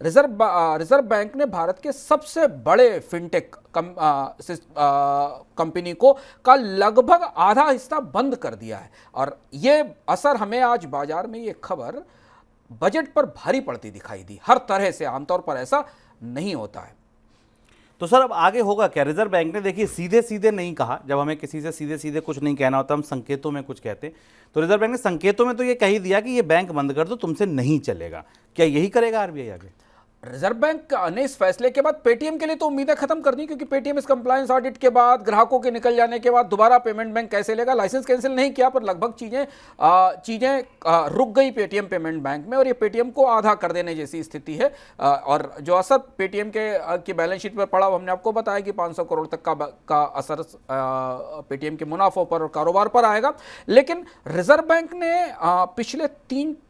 रिजर्व बैंक ने भारत के सबसे बड़े फिनटेक कंपनी को का लगभग आधा हिस्सा बंद कर दिया है और ये असर हमें आज बाजार में ये खबर बजट पर भारी पड़ती दिखाई दी हर तरह से। आमतौर पर ऐसा नहीं होता है। तो सर अब आगे होगा क्या? रिजर्व बैंक ने देखिए सीधे सीधे नहीं कहा, जब हमें किसी से सीधे सीधे कुछ नहीं कहना होता हम संकेतों में कुछ कहते, तो रिजर्व बैंक ने संकेतों में तो ये कह ही दिया कि ये बैंक बंद कर दो, तुमसे नहीं चलेगा। क्या यही करेगा आरबीआई आगे? रिजर्व बैंक ने इस फैसले के बाद पेटीएम के लिए तो उम्मीदें खत्म कर दी, क्योंकि पेटीएम इस कंप्लायंस ऑडिट के बाद ग्राहकों के निकल जाने के बाद दोबारा पेमेंट बैंक कैसे लेगा। लाइसेंस कैंसिल नहीं किया पर लगभग चीजें रुक गई पेटीएम पेमेंट बैंक में और ये पेटीएम को आधा कर देने जैसी स्थिति है। और जो असर पेटीएम की बैलेंस शीट पर पड़ा वो हमने आपको बताया कि 500 करोड़ तक का असर पेटीएम के मुनाफों पर और कारोबार पर आएगा। लेकिन रिजर्व बैंक ने पिछले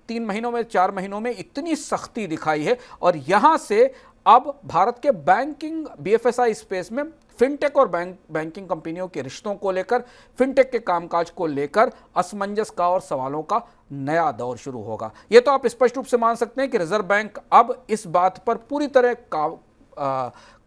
तीन महीनों में 4 महीनों में इतनी सख्ती दिखाई है और यहां से अब भारत के बैंकिंग बीएफएसआई स्पेस में फिनटेक और बैंकिंग कंपनियों के रिश्तों को लेकर, फिनटेक के कामकाज को लेकर असमंजस का और सवालों का नया दौर शुरू होगा। यह तो आप स्पष्ट रूप से मान सकते हैं कि रिजर्व बैंक अब इस बात पर पूरी तरह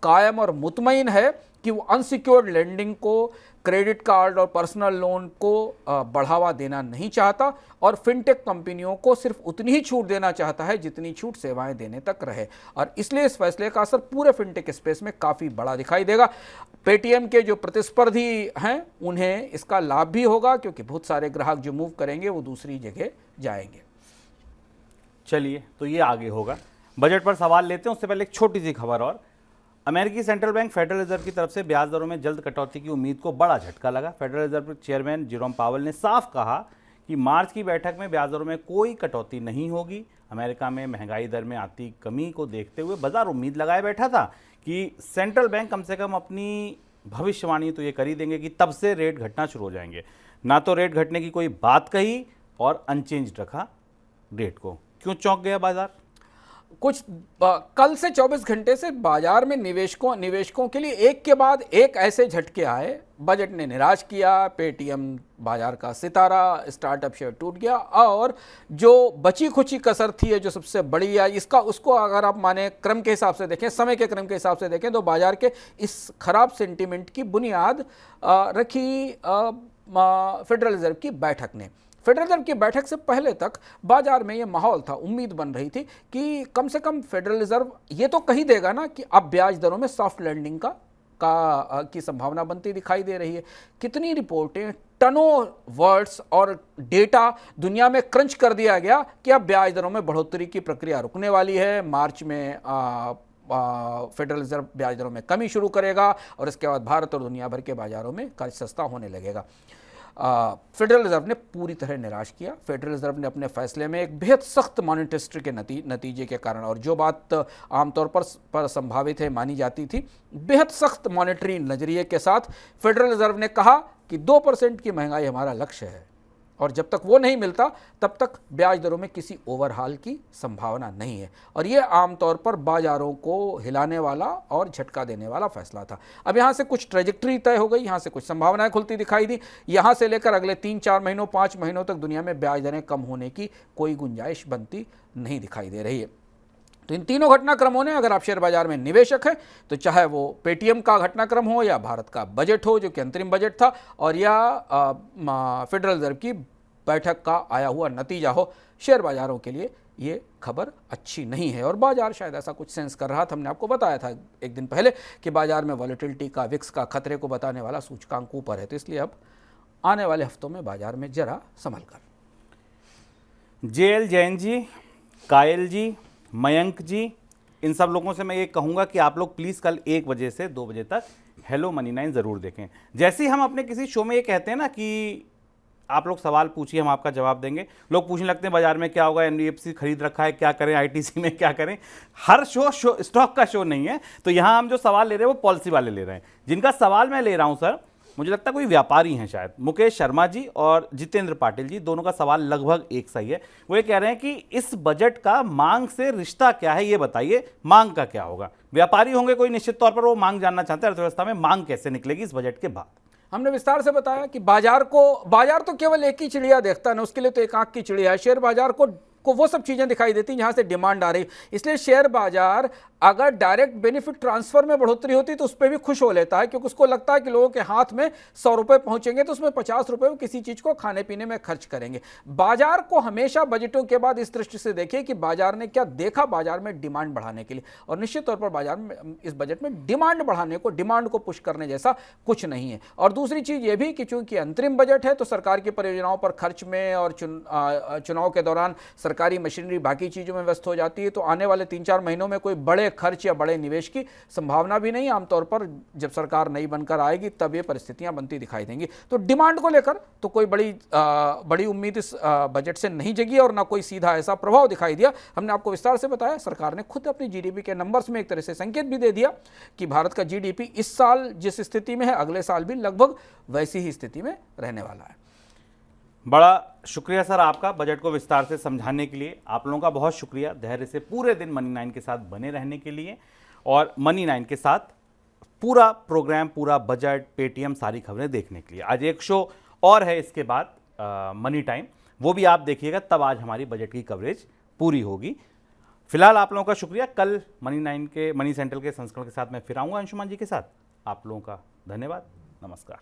कायम और मुतमईन है कि वो अनसिक्योर्ड लेंडिंग को, क्रेडिट कार्ड और पर्सनल लोन को बढ़ावा देना नहीं चाहता और फिनटेक कंपनियों को सिर्फ उतनी ही छूट देना चाहता है जितनी छूट सेवाएं देने तक रहे। और इसलिए इस फैसले का असर पूरे फिनटेक स्पेस में काफ़ी बड़ा दिखाई देगा। पेटीएम के जो प्रतिस्पर्धी हैं उन्हें इसका लाभ भी होगा, क्योंकि बहुत सारे ग्राहक जो मूव करेंगे वो दूसरी जगह जाएंगे। चलिए, तो ये आगे होगा। बजट पर सवाल लेते हैं, उससे पहले एक छोटी सी खबर और। अमेरिकी सेंट्रल बैंक फेडरल रिजर्व की तरफ से ब्याज दरों में जल्द कटौती की उम्मीद को बड़ा झटका लगा। Federal reserve chairman Jerome Powell ने साफ कहा कि मार्च की बैठक में ब्याज दरों में कोई कटौती नहीं होगी। अमेरिका में महंगाई दर में आती कमी को देखते हुए बाजार उम्मीद लगाए बैठा था कि सेंट्रल बैंक कम से कम अपनी भविष्यवाणी तो ये कर ही देंगे कि तब से रेट घटना शुरू हो जाएंगे। ना तो रेट घटने की कोई बात कही और अनचेंज रखा रेट को। क्यों चौंक गया बाजार? कल से 24 घंटे से बाजार में निवेशकों के लिए एक के बाद एक ऐसे झटके आए। बजट ने निराश किया, पेटीएम बाजार का सितारा, स्टार्टअप शेयर टूट गया और जो बची खुची कसर थी जो सबसे बड़ी है उसको अगर आप माने क्रम के हिसाब से देखें, समय के क्रम के हिसाब से देखें तो बाजार के इस खराब सेंटीमेंट की बुनियाद रखी फेडरल रिजर्व की बैठक ने। फेडरल रिजर्व की बैठक से पहले तक बाजार में ये माहौल था, उम्मीद बन रही थी कि कम से कम फेडरल रिजर्व ये तो कही देगा ना कि अब ब्याज दरों में सॉफ्ट लैंडिंग की संभावना बनती दिखाई दे रही है। कितनी रिपोर्टें, टनों वर्ड्स और डेटा दुनिया में क्रंच कर दिया गया कि अब ब्याज दरों में बढ़ोतरी की प्रक्रिया रुकने वाली है। मार्च में फेडरल रिजर्व ब्याज दरों में कमी शुरू करेगा और इसके बाद भारत और दुनिया भर के बाजारों में कर्ज सस्ता होने लगेगा। फेडरल रिजर्व ने पूरी तरह निराश किया। फेडरल रिजर्व ने अपने फैसले में एक बेहद सख्त मॉनेटरी के नतीजे के कारण, और जो बात आमतौर पर संभावित है मानी जाती थी, बेहद सख्त मॉनेटरी नजरिए के साथ फेडरल रिजर्व ने कहा कि 2% की महंगाई हमारा लक्ष्य है और जब तक वो नहीं मिलता तब तक ब्याज दरों में किसी ओवरहाल की संभावना नहीं है। और ये आमतौर पर बाजारों को हिलाने वाला और झटका देने वाला फैसला था। अब यहाँ से कुछ ट्रेजेक्ट्री तय हो गई, यहाँ से कुछ संभावनाएं खुलती दिखाई दी। यहाँ से लेकर अगले 3-4 महीनों 5 महीनों तक दुनिया में ब्याज दरें कम होने की कोई गुंजाइश बनती नहीं दिखाई दे रही है। तो इन तीनों घटनाक्रमों ने, अगर आप शेयर बाजार में निवेशक हैं तो चाहे वो पेटीएम का घटनाक्रम हो या भारत का बजट हो जो कि अंतरिम बजट था, और या फेडरल रिजर्व की बैठक का आया हुआ नतीजा हो, शेयर बाजारों के लिए ये खबर अच्छी नहीं है। और बाजार शायद ऐसा कुछ सेंस कर रहा था। हमने आपको बताया था एक दिन पहले कि बाजार में वॉलेटिलिटी का, विक्स का खतरे को बताने वाला सूचकांक ऊपर है। तो इसलिए अब आने वाले हफ्तों में बाजार में जरा संभल कर। जेएल जैन जी, कायल जी, मयंक जी, इन सब लोगों से मैं ये कहूँगा कि आप लोग प्लीज़ कल 1 बजे से 2 बजे तक हेलो मनी 9 ज़रूर देखें। जैसे ही हम अपने किसी शो में ये कहते हैं ना कि आप लोग सवाल पूछिए, हम आपका जवाब देंगे। लोग पूछने लगते हैं बाजार में क्या होगा, एनबीएफसी खरीद रखा है, क्या करें, आईटीसी में क्या करें। हर शो स्टॉक का शो नहीं है। तो यहाँ हम जो सवाल ले रहे हैं वो पॉलिसी वाले ले रहे हैं। जिनका सवाल मैं ले रहा हूँ सर, मुझे लगता है कोई व्यापारी हैं शायद, मुकेश शर्मा जी और जितेंद्र पाटिल जी, दोनों का सवाल लगभग एक सही है। वो ये कह रहे हैं कि इस बजट का मांग से रिश्ता क्या है, ये बताइए, मांग का क्या होगा। व्यापारी होंगे कोई निश्चित तौर पर, वो मांग जानना चाहते हैं अर्थव्यवस्था में मांग कैसे निकलेगी इस बजट के बाद। हमने विस्तार से बताया कि बाजार तो केवल एक ही चिड़िया देखता है ना, उसके लिए तो एक आंख की चिड़िया है। शेयर बाजार को वो सब चीजें दिखाई देती हैं जहां से डिमांड आ रही। इसलिए शेयर बाजार अगर डायरेक्ट बेनिफिट ट्रांसफर में बढ़ोतरी होती तो उस पर भी खुश हो लेता है, क्योंकि उसको लगता है कि लोगों के हाथ में 100 रुपए पहुंचेंगे तो उसमें 50 रुपए वो किसी चीज को खाने पीने में खर्च करेंगे। बाजार को हमेशा बजटों के बाद इस दृष्टि से देखिए कि बाजार ने क्या देखा बाजार में डिमांड बढ़ाने के लिए, और निश्चित तौर पर बाजार में इस बजट में डिमांड बढ़ाने को, डिमांड को पुश करने जैसा कुछ नहीं है। और दूसरी चीज ये भी कि चूंकि अंतरिम बजट है तो सरकार की परियोजनाओं पर खर्च में और चुनाव के दौरान सरकारी मशीनरी बाकी चीजों में व्यस्त हो जाती है, तो आने वाले 3-4 महीनों में कोई बड़े खर्च या बड़े निवेश की संभावना भी नहीं। आमतौर पर जब सरकार नई बनकर आएगी तब ये परिस्थितियां बनती दिखाई देंगी। तो डिमांड को लेकर तो कोई बड़ी उम्मीद इस बजट से नहीं जगी और ना कोई सीधा ऐसा प्रभाव दिखाई दिया। हमने आपको विस्तार से बताया, सरकार ने खुद अपनी जीडीपी के नंबर्स में एक तरह से संकेत भी दे दिया कि भारत का जीडीपी इस साल जिस स्थिति में है अगले साल भी लगभग वैसी ही स्थिति में रहने वाला है। बड़ा शुक्रिया सर आपका बजट को विस्तार से समझाने के लिए। आप लोगों का बहुत शुक्रिया धैर्य से पूरे दिन मनी 9 के साथ बने रहने के लिए, और मनी 9 के साथ पूरा प्रोग्राम, पूरा बजट, पेटीएम, सारी खबरें देखने के लिए। आज एक शो और है इसके बाद, मनी टाइम, वो भी आप देखिएगा, तब आज हमारी बजट की कवरेज पूरी होगी। फिलहाल आप लोगों का शुक्रिया। कल मनी 9 के, मनी सेंट्रल के संस्करण के साथ मैं फिर आऊँगा अंशुमान जी के साथ। आप लोगों का धन्यवाद, नमस्कार।